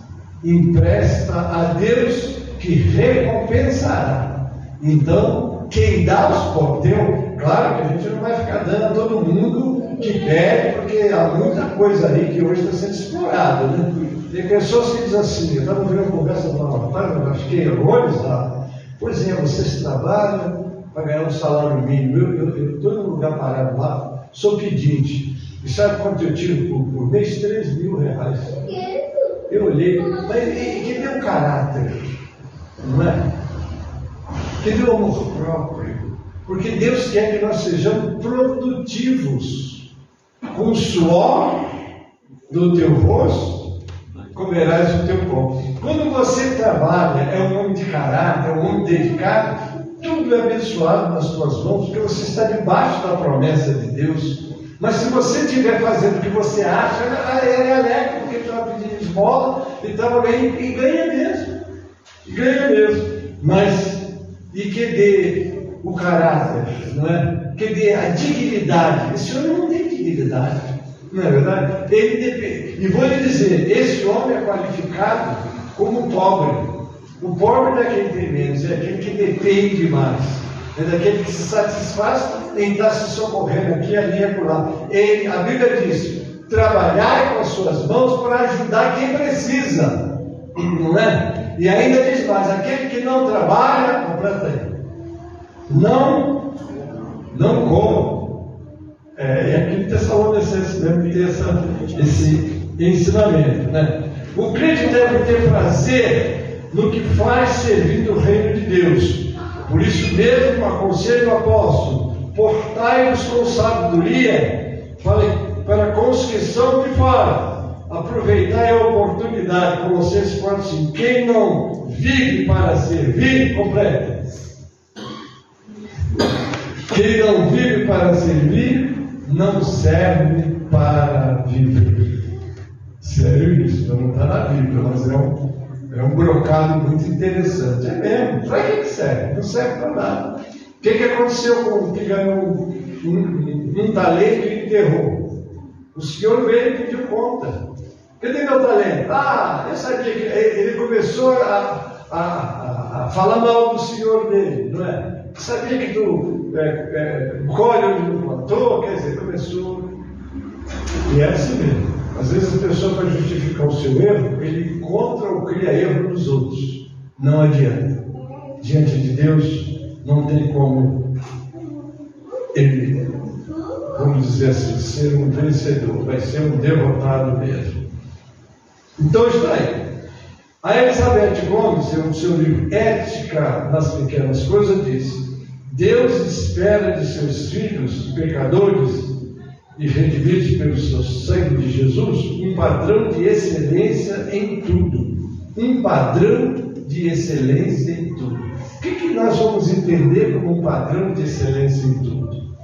empresta a Deus que recompensará. Então, quem dá aos pobres, claro que a gente não vai ficar dando a todo mundo que pede, porque há muita coisa aí que hoje está sendo explorada, né? Tem pessoas que dizem assim, eu estava vendo uma conversa com uma rapaz, eu achei horrorizado. Pois é, vocês trabalham para ganhar um salário mínimo, eu estou num lugar parado lá, sou pedinte, e sabe quanto eu tiro por mês? 3 mil reais. Eu olhei, mas que deu caráter, não é? Que deu amor próprio, porque Deus quer que nós sejamos produtivos. Com o suor do teu rosto, comerás o teu pão. Quando você trabalha, é um homem de caráter, é um homem dedicado, tudo é abençoado nas tuas mãos, porque você está debaixo da promessa de Deus. Mas se você estiver fazendo o que você acha, é alegre, porque está pedindo esmola e ganha mesmo. E ganha mesmo. Mas, e que dê o caráter, não é? Que dê a dignidade. Esse homem não tem dignidade, não é verdade? Ele depende. E vou lhe dizer, esse homem é qualificado como pobre. O pobre não é quem tem menos, é aquele que depende mais. É daquele que se satisfaz em estar se socorrendo aqui, ali e acolá. A Bíblia diz: trabalhar com as suas mãos para ajudar quem precisa. Não é? E ainda diz mais: aquele que não trabalha, completa aí, não come. É aquele Tessalonicenses mesmo que tem esse ensinamento, né? O crente deve ter prazer no que faz servindo o reino de Deus. Por isso mesmo aconselho o apóstolo: portai-vos com sabedoria para com os que são de fora. Aproveitai a oportunidade. Colossenses 4:5. Quem não vive para servir, completa. Quem não vive para servir, não serve para viver. Sério isso? Não está na Bíblia, mas é um brocado muito interessante. É mesmo. Para que serve? Não serve para nada. O que aconteceu com o que ganhou um talento e enterrou? O senhor veio e pediu conta. Cadê meu talento? Eu sabia que ele começou a falar mal do senhor dele, não é? Sabia que tu colhe onde não plantou, quer dizer, começou. E é assim mesmo. Às vezes a pessoa, para justificar o seu erro, ele encontra ou cria erro nos outros. Não adianta. Diante de Deus, não tem como ele, vamos dizer assim, ser um vencedor. Vai ser um derrotado mesmo. Então está aí. A Elizabeth Gomes, no seu livro Ética nas Pequenas Coisas, diz: Deus espera de seus filhos pecadores e redimidos pelo seu sangue de Jesus um padrão de excelência em tudo. Um padrão de excelência em tudo. O que nós vamos entender como um padrão de excelência em tudo?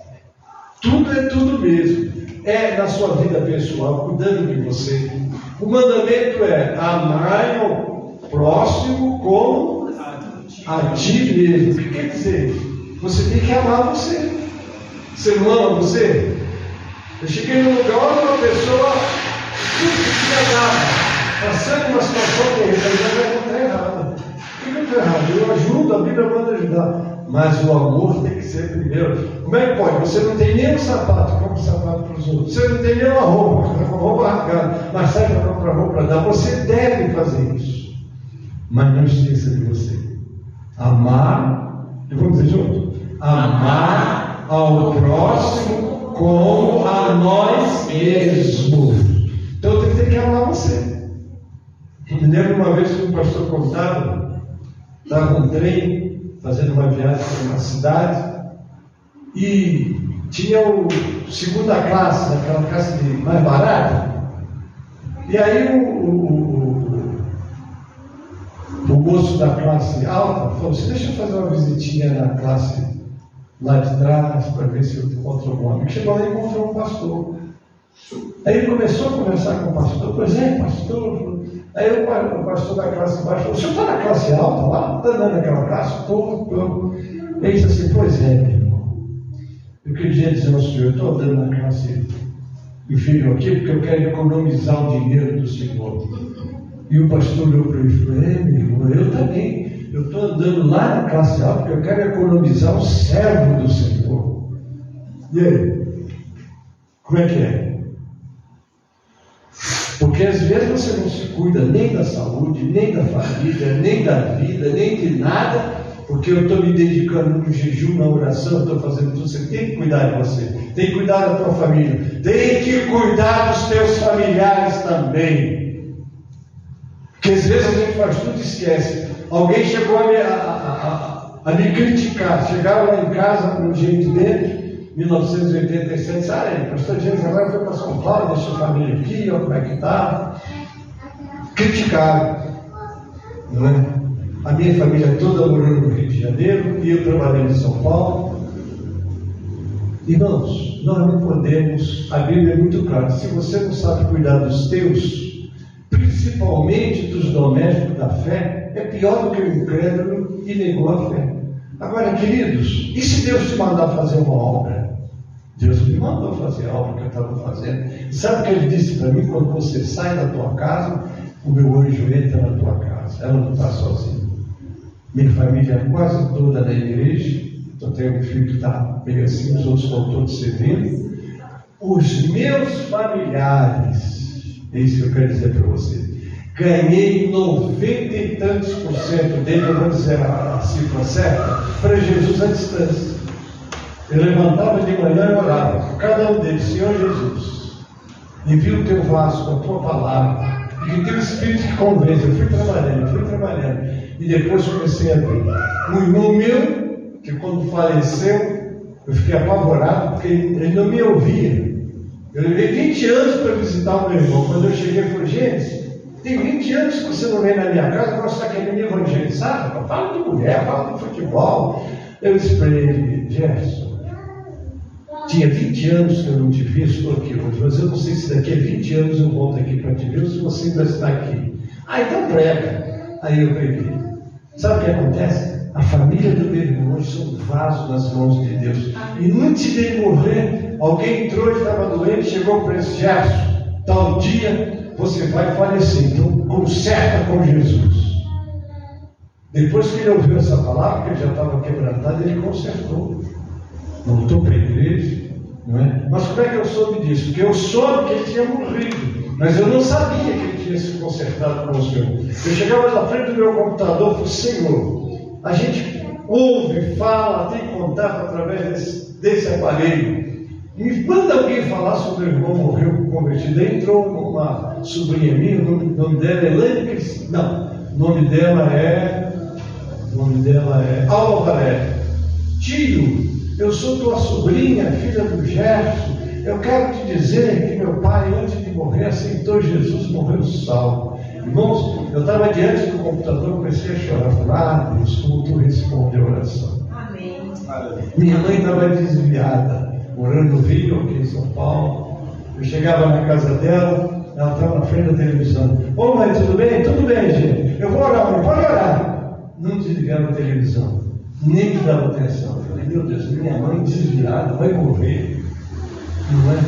Tudo é tudo mesmo. É na sua vida pessoal, cuidando de você. O mandamento é amar ao próximo como a ti mesmo. O que quer dizer? Você tem que amar você. Você não ama você? Eu cheguei num lugar onde uma pessoa passando uma situação terrível, eu estou errada. Por que eu estou errado? Eu ajudo, a Bíblia manda ajudar. Mas o amor tem que ser primeiro. Como é que pode? Você não tem nem um sapato, compra um sapato para os outros. Você não tem nem uma roupa, compra uma roupa rasgada, mas sai para comprar roupa para dar. Você deve fazer isso. Mas não esqueça de você. Amar, vamos dizer junto? Amar ao próximo como a nós mesmos. Então tem que amar você. Me lembro uma vez que um pastor contava, estava num trem, fazendo uma viagem para uma cidade, e tinha o segunda classe, aquela classe mais barata, e aí o moço da classe alta falou assim: deixa eu fazer uma visitinha na classe lá de trás, para ver se eu encontro algum amigo. Chegou lá e encontrou um pastor. Aí ele começou a conversar com o pastor. Pois é, pastor. Aí o pastor da classe baixa falou: o senhor está na classe alta lá? Está andando naquela classe? Estou. Ele disse assim: pois é, meu irmão. Eu queria dizer ao senhor: eu estou andando na classe inferior aqui porque eu quero economizar o dinheiro do senhor. E o pastor olhou para ele e falou: meu irmão, eu também. Eu estou andando lá na classe alta porque eu quero economizar o servo do Senhor. E aí? Como é que é? Porque às vezes você não se cuida nem da saúde, nem da família, nem da vida, nem de nada, porque eu estou me dedicando no jejum, na oração, estou fazendo tudo. Você tem que cuidar de você, tem que cuidar da tua família, tem que cuidar dos teus familiares também. Porque às vezes a gente faz tudo e esquece. Alguém chegou a me criticar. Chegava lá em casa com um jeito dele, 1987, pastor James agora foi para São Paulo, deixou a família aqui, olha como é que está. Criticaram, não é? A minha família toda morando no Rio de Janeiro e eu trabalhando em São Paulo. Irmãos, nós não podemos, a Bíblia é muito clara: se você não sabe cuidar dos teus, principalmente dos domésticos da fé, é pior do que o incrédulo e negou a fé. Agora, queridos, e se Deus te mandar fazer uma obra? Deus me mandou fazer a obra que eu estava fazendo. E sabe o que ele disse para mim? Quando você sai da tua casa, o meu anjo entra na tua casa. Ela não está sozinha. Minha família quase toda na igreja. Eu tenho um filho que está meio assim, os outros estão todos servindo. Os meus familiares, é isso que eu quero dizer para você. Ganhei 90 e tantos % dele, eu vou dizer a cifra certa, para Jesus à distância. Eu levantava de manhã e orava, cada um deles, Senhor Jesus, envia o teu vaso com a tua palavra, e que teu Espírito que convence. Eu fui trabalhando, e depois comecei a ver. Um irmão meu, que quando faleceu, eu fiquei apavorado, porque ele não me ouvia. Eu levei 20 anos para visitar o meu irmão. Quando eu cheguei, eu falei, gente, tem 20 anos que você não vem na minha casa, agora você está querendo me evangelizar? Fala de mulher, fala de futebol. Eu disse para ele, Gerson, tinha 20 anos que eu não te vi, estou aqui hoje, mas eu não sei se daqui a 20 anos eu volto aqui para te ver, ou se você ainda está aqui. Ah, então prega. Aí eu preguei. Sabe o que acontece? A família do meu irmão hoje são vasos nas mãos de Deus. E antes dele morrer, alguém entrou e estava doente, chegou para esse Gerson, tal dia você vai falecer, então conserta com Jesus. Depois que ele ouviu essa palavra, que ele já estava quebrantado, ele consertou. Voltou para a igreja, não é? Mas como é que eu soube disso? Porque eu soube que ele tinha morrido, mas eu não sabia que ele tinha se consertado com o Senhor. Eu chegava na frente do meu computador e falei, Senhor, a gente ouve, fala, tem contato através desse aparelho. Me manda alguém falar sobre o irmão morreu convertido. Aí entrou uma sobrinha minha, o nome dela é Elaine Cristina. Não, o nome dela é Alva Valéria. Tio, eu sou tua sobrinha, filha do Gerson. Eu quero te dizer que meu pai, antes de morrer, aceitou Jesus, morreu salvo. Irmãos, eu estava diante do computador, comecei a chorar. Falei, Deus, como tu responde a oração. Amém. Minha mãe estava desviada, morando no Rio, aqui em São Paulo. Eu chegava na casa dela, ela estava na frente da televisão. Ô mãe, tudo bem? Tudo bem, gente. Eu vou orar, mãe, pode orar. Não desligava a televisão, nem me dava atenção. Eu falei, meu Deus, minha mãe desviada, vai morrer. Não é?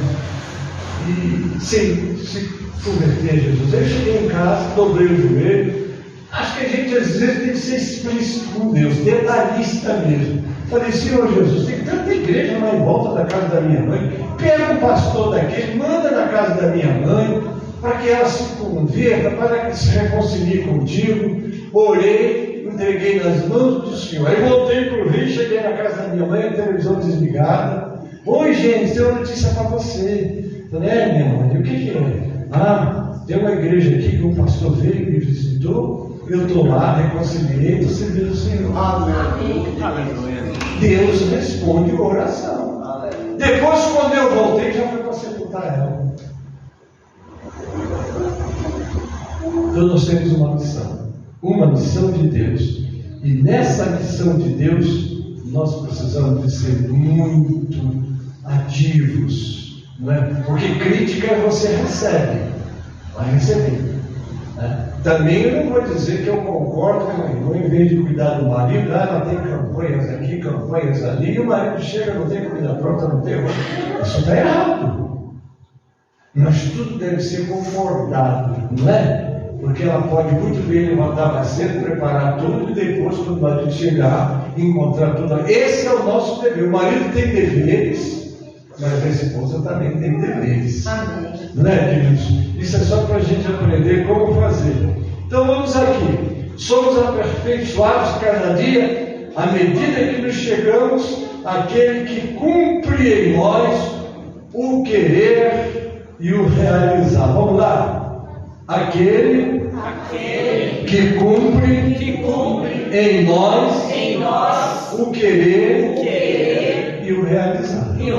E se converter a Jesus. Eu cheguei em casa, dobrei o joelho. Acho que a gente às vezes tem que ser explícito com Deus, detalhista mesmo. Falei, Senhor Jesus, tem tanta igreja lá em volta da casa da minha mãe. Pega um pastor daquele, manda na casa da minha mãe, para que ela se converta, para que se reconcilie contigo. Orei, entreguei nas mãos do Senhor. Aí voltei para o Rio, cheguei na casa da minha mãe, a televisão desligada. Oi, gente, tem uma notícia para você. Falei, minha mãe, o que é? Tem uma igreja aqui que um pastor veio e me visitou. Eu estou lá, reconciliei, estou servindo o Senhor. Amém. Deus responde a oração. Amém. Depois, quando eu voltei, já foi para sepultar ela. Então nós temos uma missão de Deus. E nessa missão de Deus, nós precisamos de ser muito ativos, não é? Porque crítica você recebe, vai receber, né? Também eu não vou dizer que eu concordo com o irmão, em vez de cuidar do marido, ela tem campanhas aqui, campanhas ali, e o marido chega, não tem comida pronta, não tem. Isso está errado. Mas tudo deve ser concordado, não é? Porque ela pode muito bem levantar mais cedo, preparar tudo, e depois, quando o marido chegar, encontrar tudo. Esse é o nosso dever. O marido tem deveres, mas a esposa também tem deveres. Amém. Não é, queridos? Isso é só para a gente aprender como fazer. Então vamos aqui. Somos aperfeiçoados cada dia, à medida que nos chegamos àquele que cumpre em nós o querer e o realizar. Vamos lá. Aquele que cumpre em nós o querer e o realizar. Aí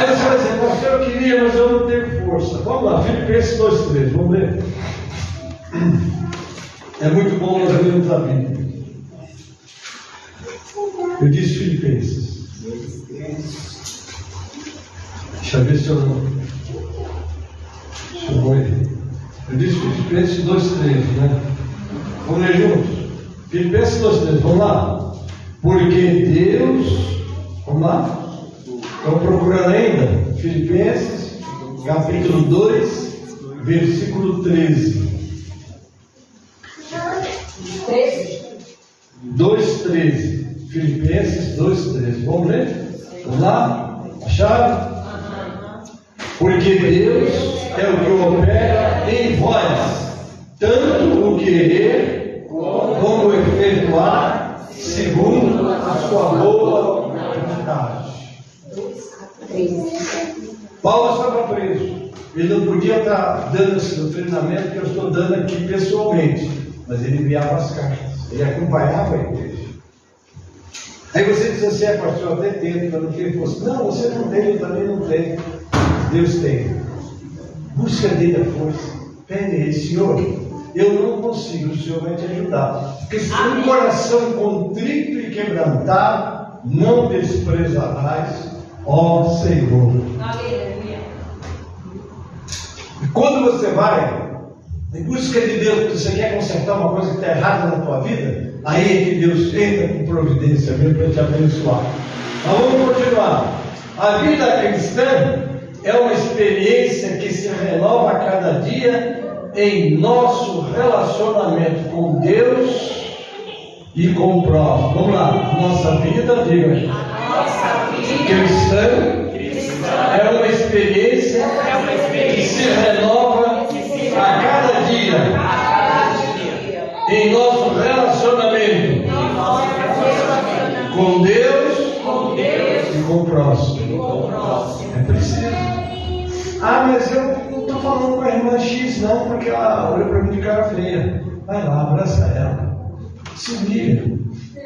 você vai dizer, pastor, eu queria, mas eu não tenho força. Vamos lá, Filipenses 2:3, vamos ver. É muito bom nós lermos a Bíblia. Eu disse Filipenses. Deixa eu ver se eu vou errar. Eu disse Filipenses 2:13, né? Vamos ler juntos? Filipenses 2:13, vamos lá? Porque Deus, vamos lá? Estão procurando ainda? Filipenses, capítulo 2, versículo 13. 2:13. 2,13. Filipenses 2,13. Vamos ler? Vamos lá? Acharam? Porque Deus é o que opera em vós, tanto o querer como o efetuar, segundo a sua boa vontade. Paulo estava preso. Ele não podia estar dando esse treinamento que eu estou dando aqui pessoalmente, mas ele enviava as cartas, ele acompanhava a igreja. Aí você diz assim: pastor, até tento, para que ele fosse. Não, você não tem, eu também não tenho. Deus tem. Busca dele a força. Pede ele: Senhor, eu não consigo, o Senhor vai te ajudar. Porque se tem um coração contrito e quebrantado, não desprezarás, ó Senhor. Aleluia. E quando você vai em busca de Deus, porque você quer consertar uma coisa que está errada na tua vida, aí é que Deus entra com providência mesmo para te abençoar. Mas vamos continuar. A vida cristã é uma experiência que se renova a cada dia em nosso relacionamento com Deus e com o próximo. Vamos lá. Nossa vida, diga aí. Cristã é uma experiência que se renova a cada dia em nosso relacionamento com Deus e com o próximo. É preciso. Mas eu não estou falando com a irmã X não, porque ela olhou para mim de cara feia. Vai lá, abraça ela. Se humilha.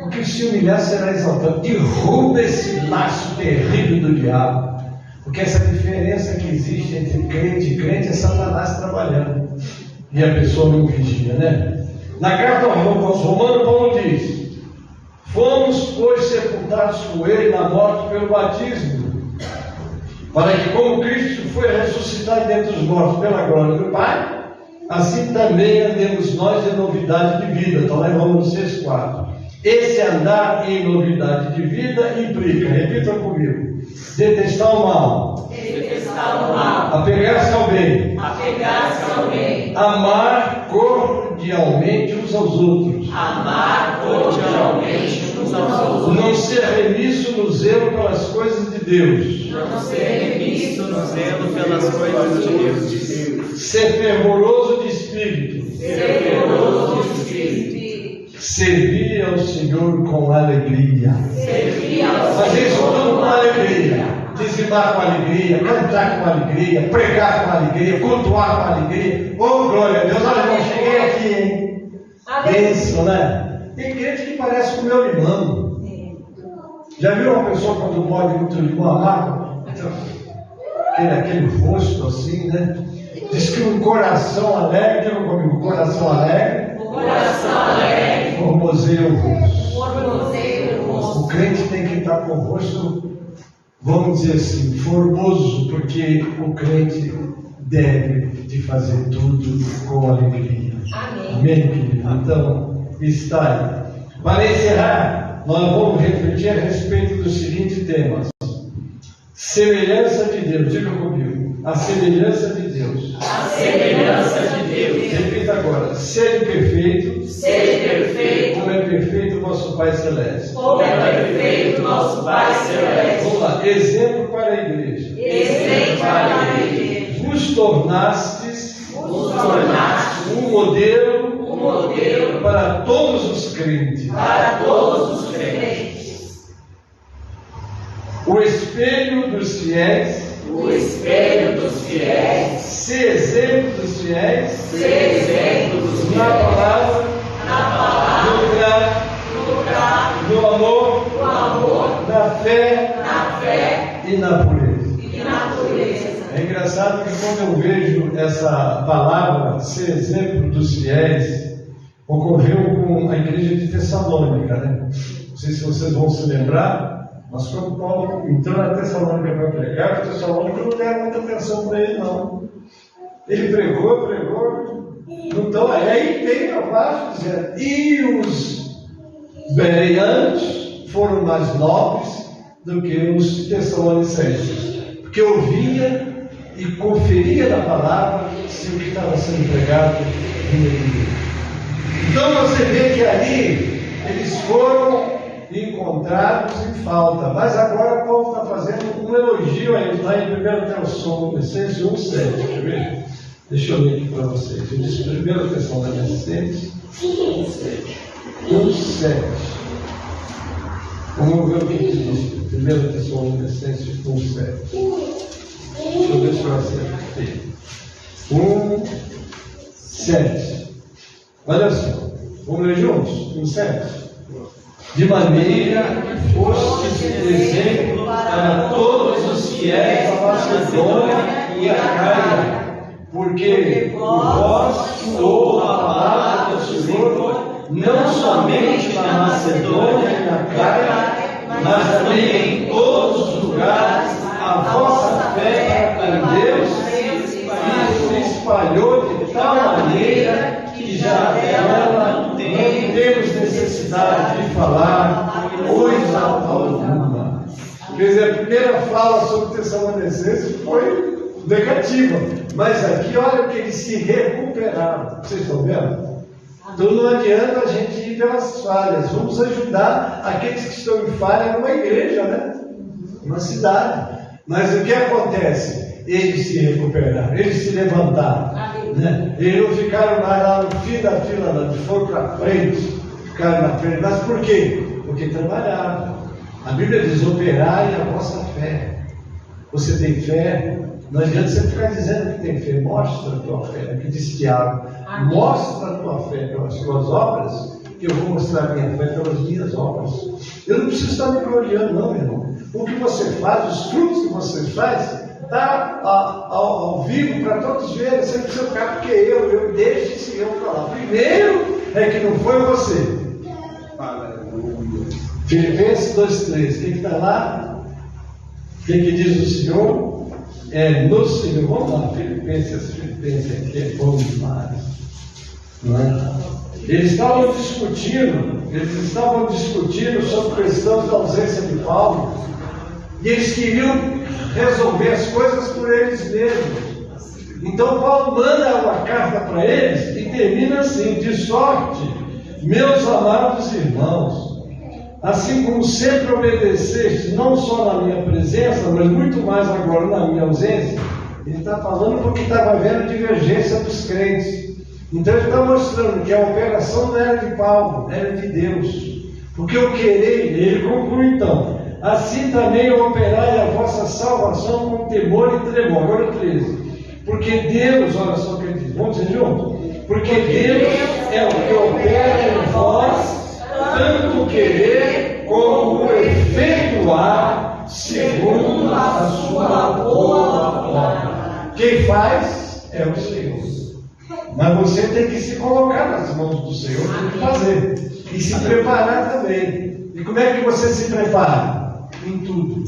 Porque se humilhar será exaltado. Derruba esse laço terrível do diabo. Porque essa diferença que existe entre crente e crente é Satanás trabalhando. E a pessoa não vigia, né? Na carta aos Romanos, Paulo diz: fomos, pois, sepultados com ele na morte pelo batismo, para que, como Cristo foi ressuscitado dentre os mortos pela glória do Pai, assim também andemos nós em novidade de vida. Está lá em Romanos 6,4. Esse andar em novidade de vida implica, repita comigo: detestar o mal, apegar-se ao bem, amar cordialmente uns aos outros, não ser remisso no zelo pelas coisas de Deus, ser fervoroso de espírito, servir ao Senhor com alegria. Fazer isso tudo com alegria. Dizimar com alegria, cantar com alegria, pregar com alegria, cultuar com alegria. Oh, glória a Deus! Olha, irmão, cheguei aqui, hein? Bênção, né? Tem crente que parece com o meu limão. Já viu uma pessoa quando morde muito limão amargo? Aquele rosto assim, né? Diz que um coração alegre, diga comigo, coração alegre. Formoseia o rosto. O crente tem que estar com o rosto, vamos dizer assim, formoso, porque o crente deve de fazer tudo com alegria. Amém, querido? Então, está aí. Para encerrar, nós vamos refletir a respeito do seguinte tema: semelhança de Deus. Diga comigo: a semelhança de Deus. Repita agora: seja perfeito, como é perfeito o nosso Pai Celeste. Vamos lá, exemplo para a igreja. Vos tornastes um modelo para todos os crentes. O espelho dos fiéis. Ser exemplo dos fiéis. Na palavra, no trato, no amor, na fé e na pureza. É engraçado que quando eu vejo essa palavra, ser exemplo dos fiéis, ocorreu com a igreja de Tessalônica, né? Não sei se vocês vão se lembrar, mas quando Paulo entrou na Tessalônica para pregar, o Tessalônica não deram muita atenção para ele, não. Ele pregou. Então, aí tem a parte dizendo: e os bereanos foram mais nobres do que os tessalonicenses, porque ouvia e conferia na palavra se o que estava sendo pregado vinha de Deus. Então você vê que ali Eles foram encontrados em falta. Mas agora Paulo está fazendo um elogio a eles lá em 1 Tessalonicenses 1,7. Deixa eu ver. Deixa eu ler aqui para vocês. Eu disse 1 Tessalonicenses 1,7. Vamos ver o que diz 1 Tessalonicenses 1,7. Deixa eu ver se eu acertei. 1,7. Olha só. Vamos ler juntos? 1,7. De maneira que fostes exemplo para todos os fiéis da Macedônia e Acaia, porque por vós soou a palavra do Senhor, não somente na Macedônia e na Acaia, mas também em todos os lugares, a vossa fé em Deus se espalhou de tal maneira que já dela não temos necessidade de falar coisa alguma. Quer dizer, a primeira fala sobre Tessalonicenses foi negativa, mas aqui olha que eles se recuperaram. Vocês estão vendo? Então não adianta a gente ir pelas falhas, vamos ajudar aqueles que estão em falha numa igreja, né? Uma cidade. Mas o que acontece? Eles se recuperaram, eles se levantaram, né? Eles não ficaram mais lá no fim da fila, não, eles foram para frente, ficaram na frente. Mas por quê? Porque trabalharam. A Bíblia diz: operai a vossa fé. Você tem fé? Não adianta você ficar dizendo que tem fé. Mostra a tua fé, que diz Tiago. Mostra a tua fé pelas tuas obras, que eu vou mostrar a minha fé pelas minhas obras. Eu não preciso estar me gloriando, não, meu irmão. O que você faz, os frutos que você faz, está ao vivo para todos verem. Você não precisa ficar porque eu deixo esse eu falar. Primeiro é que não foi você. Filipenses 2,3. Quem está lá? O que diz o Senhor? É no Senhor. Vamos lá, Filipenses aqui é bom demais. Não é? Eles estavam discutindo sobre questões da ausência de Paulo. E eles queriam resolver as coisas por eles mesmos. Então Paulo manda uma carta para eles e termina assim: de sorte, meus amados irmãos, assim como sempre obedeceste, não só na minha presença, mas muito mais agora na minha ausência. Ele está falando porque estava vendo divergência dos crentes. Então ele está mostrando que a operação não era de Paulo, era de Deus. Porque eu querer, ele conclui então: assim também operai a vossa salvação com temor e tremor. Agora 13. Porque Deus, olha só o que ele diz, vamos dizer junto? Porque Deus é o que opera em vós, tanto o querer como o efetuar, segundo a sua boa vontade. Quem faz é o Senhor. Mas você tem que se colocar nas mãos do Senhor, tem que fazer. E se preparar também. E como é que você se prepara? Em tudo.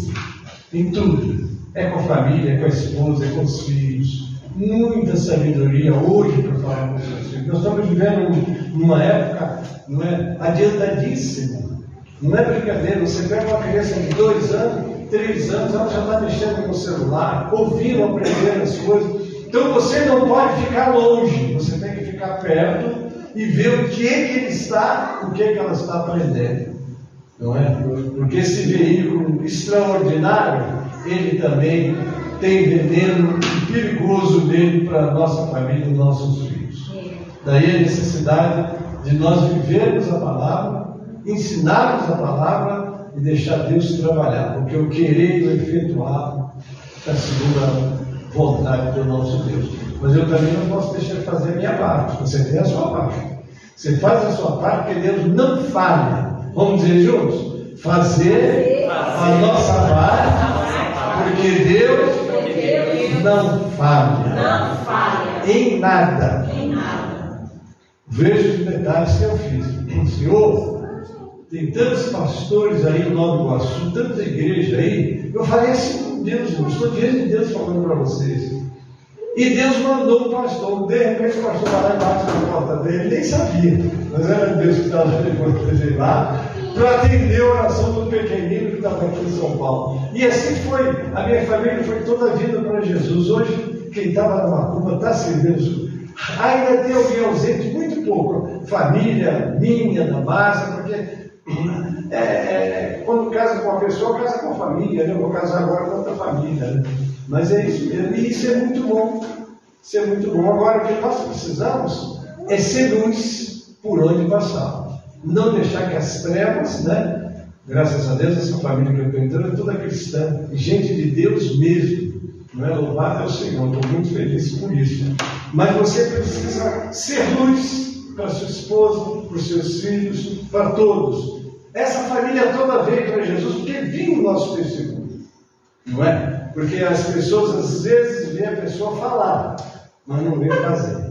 Em tudo. É com a família, é com a esposa, é com os filhos. Muita sabedoria hoje para falar com os seus filhos. Nós estamos vivendo numa época, não é, adiantadíssima. Não é brincadeira. Você pega uma criança de 2 anos, 3 anos, ela já está mexendo no celular, ouvindo, aprendendo as coisas. Então você não pode ficar longe, você tem que ficar perto e ver o que ele está, o que ela está aprendendo. Não é? Porque esse veículo extraordinário, ele também tem veneno perigoso dele para a nossa família e nossos filhos. Daí a necessidade de nós vivermos a palavra, ensinarmos a palavra e deixar Deus trabalhar, porque o querer e o efetuar está segundo a vontade do nosso Deus. Mas eu também não posso deixar de fazer a minha parte. Você tem a sua parte. Você faz a sua parte, porque Deus não falha. Vamos dizer juntos? Fazer a nossa parte, porque Deus não falha. Em nada. Veja os detalhes que eu fiz. Senhor, tem tantos pastores aí no Nova Iguaçu, tanta igreja aí. Eu falei assim: Deus, eu estou diante de Deus falando para vocês. E Deus mandou um pastor. De repente o pastor vai lá e bate na porta dele, nem sabia. Mas era Deus que estava levando lá para atender a oração do pequenino que estava aqui em São Paulo. E assim foi. A minha família foi toda vinda para Jesus. Hoje, quem estava na macumba está servindo Ainda tem alguém ausente, muito pouco. Família minha, da Márcia, porque quando casa com uma pessoa, casa com a família, né? Eu vou casar agora com outra família, né? Mas é isso mesmo, e isso é muito bom. Isso é muito bom. Agora, o que nós precisamos é ser luz por onde passar. Não deixar que as trevas, né? Graças a Deus, essa família que eu estou entrando é toda cristã, gente de Deus mesmo. Não é? Louvado é o Senhor, estou muito feliz por isso. Mas você precisa ser luz para sua esposa, para os seus filhos, para todos. Essa família toda veio para Jesus porque viu o nosso testemunho, não é? Porque as pessoas às vezes veem a pessoa falar, mas não veem fazer,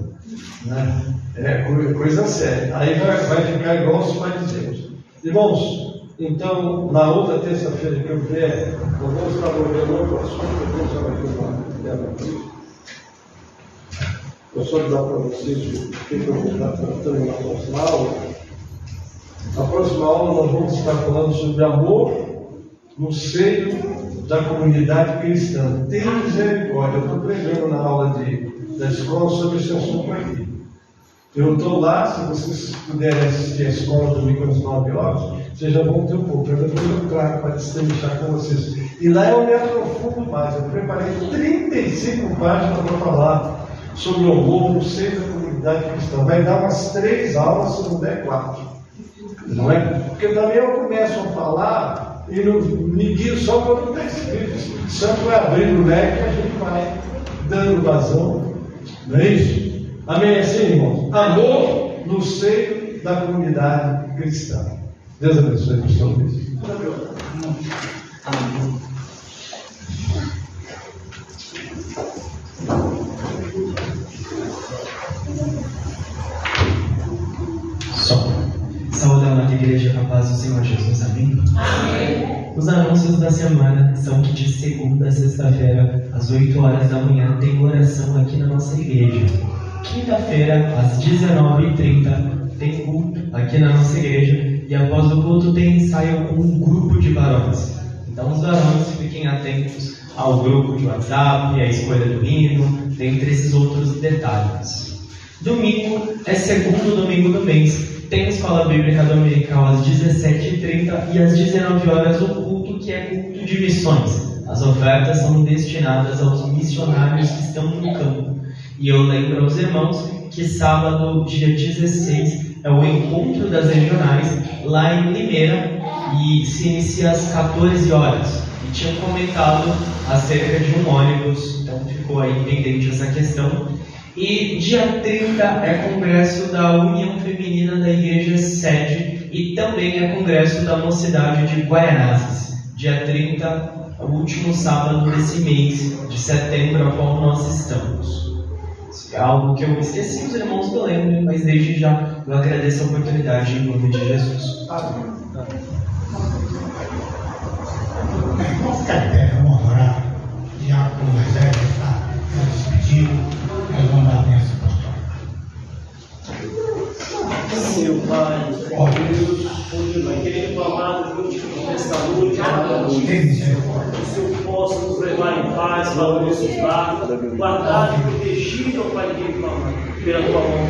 né? É coisa séria. Aí vai ficar igual os fariseus. Irmãos, então, na outra terça-feira que eu vier, nós vamos estar olhando outro assunto que eu vou aqui. Eu só dar para vocês o que eu vou estar tratando na próxima aula. Na próxima aula nós vamos estar falando sobre amor no seio da comunidade cristã. Tem misericórdia. Eu estou pregando na aula da escola sobre esse assunto aqui. Eu estou lá, se vocês puderem assistir a escola domingo às 9 horas, vocês já vão ter um pouco. Depois eu trago para destrinchar com vocês. E lá eu me aprofundo mais. Eu preparei 35 páginas para falar sobre o amor no seio da comunidade cristã. Vai dar umas 3 aulas, se não der 4. Não é? Porque também eu começo a falar e não me guio só quando está escrito. O Santo vai abrindo o leque e a gente vai dando vazão. Não é isso? Amém? Assim, irmãos? Amor no seio da comunidade cristã. Deus abençoe, pastor Luiz. Amém. Saúde a amada igreja, a paz do Senhor Jesus, amém? Amém. Os anúncios da semana são que de segunda a sexta-feira, às 8 horas da manhã, tem oração aqui na nossa igreja. Quinta-feira, às 19h30, tem culto aqui na nossa igreja. E após o culto tem ensaio com um grupo de varões. Então os varões fiquem atentos ao grupo de WhatsApp, à escolha do hino, dentre esses outros detalhes. Domingo é segundo domingo do mês. Tem escola bíblica dominical às 17h30 e às 19 horas o culto que é culto de missões. As ofertas são destinadas aos missionários que estão no campo. E eu lembro aos irmãos que sábado, dia 16, é o encontro das regionais lá em Limeira e se inicia às 14 horas. E tinham comentado acerca de um ônibus, então ficou aí pendente essa questão. E dia 30 é congresso da União Feminina da Igreja Sede e também é congresso da Mocidade de Guaianazes. Dia 30, o último sábado desse mês de setembro, ao qual nós estamos. Se é algo que eu esqueci, os irmãos me lembrem, mas desde já eu agradeço a oportunidade em nome de Jesus. Amém. Vamos ficar de pé, vamos orar. Já com o reserva está despedindo. Nós vamos dar a bênção, pastor. Meu Pai, ó Deus, hoje vai querer falar nesta noite, que o Senhor possa nos levar em paz para o nosso lar, guardado e protegido, ó Pai querido, pela tua mão.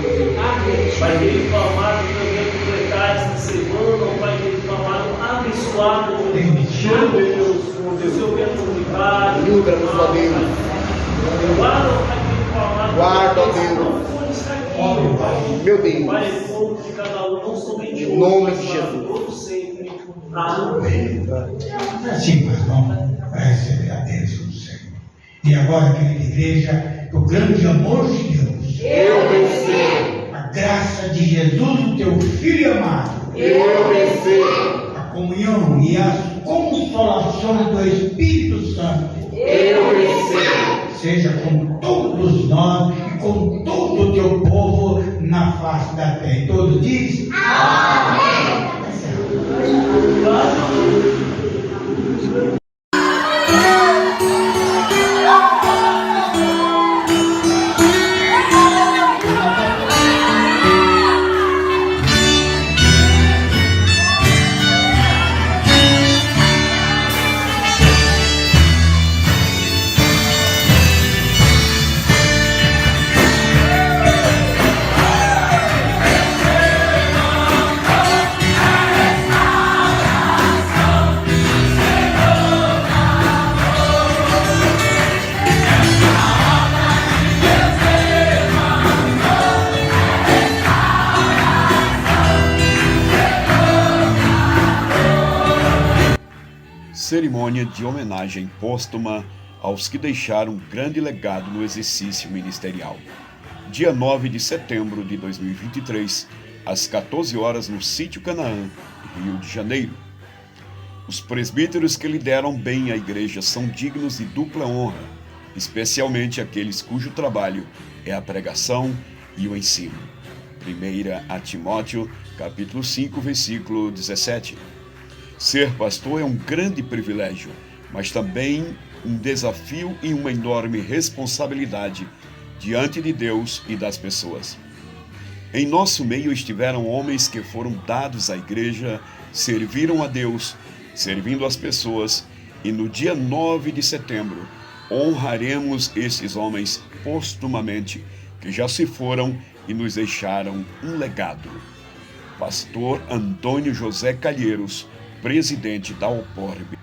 Pai querido, amado, também completar esta semana, ó Pai querido, amado, abençoado, meu Deus, o Senhor venha comunicar, livra-nos, ó Deus. guarda, ó Pai querido, amado, Guarda, ó Deus. Meu Deus. Pai, o povo de cada um, não somente Em nome de Jesus. todo sempre. Amém. Assim, meus irmãos, vai receber a bênção do Senhor. E agora, querida igreja, o grande amor de Deus, Eu venci. a graça de Jesus, o teu Filho amado, Eu venci. a comunhão e as consolações do Espírito Santo, Eu venci. seja com todos nós e com todo o teu povo na face da terra. E todos dizem: Amém. cerimônia de homenagem póstuma aos que deixaram um grande legado no exercício ministerial. Dia 9 de setembro de 2023, às 14 horas, no Sítio Canaã, Rio de Janeiro. Os presbíteros que lideram bem a igreja são dignos de dupla honra, especialmente aqueles cujo trabalho é a pregação e o ensino. 1 Timóteo, capítulo 5, versículo 17. Ser pastor é um grande privilégio, mas também um desafio e uma enorme responsabilidade diante de Deus e das pessoas. Em nosso meio estiveram homens que foram dados à igreja, serviram a Deus, servindo as pessoas, e no dia 9 de setembro honraremos esses homens postumamente, que já se foram e nos deixaram um legado. Pastor Antônio José Calheiros, presidente da OPORB.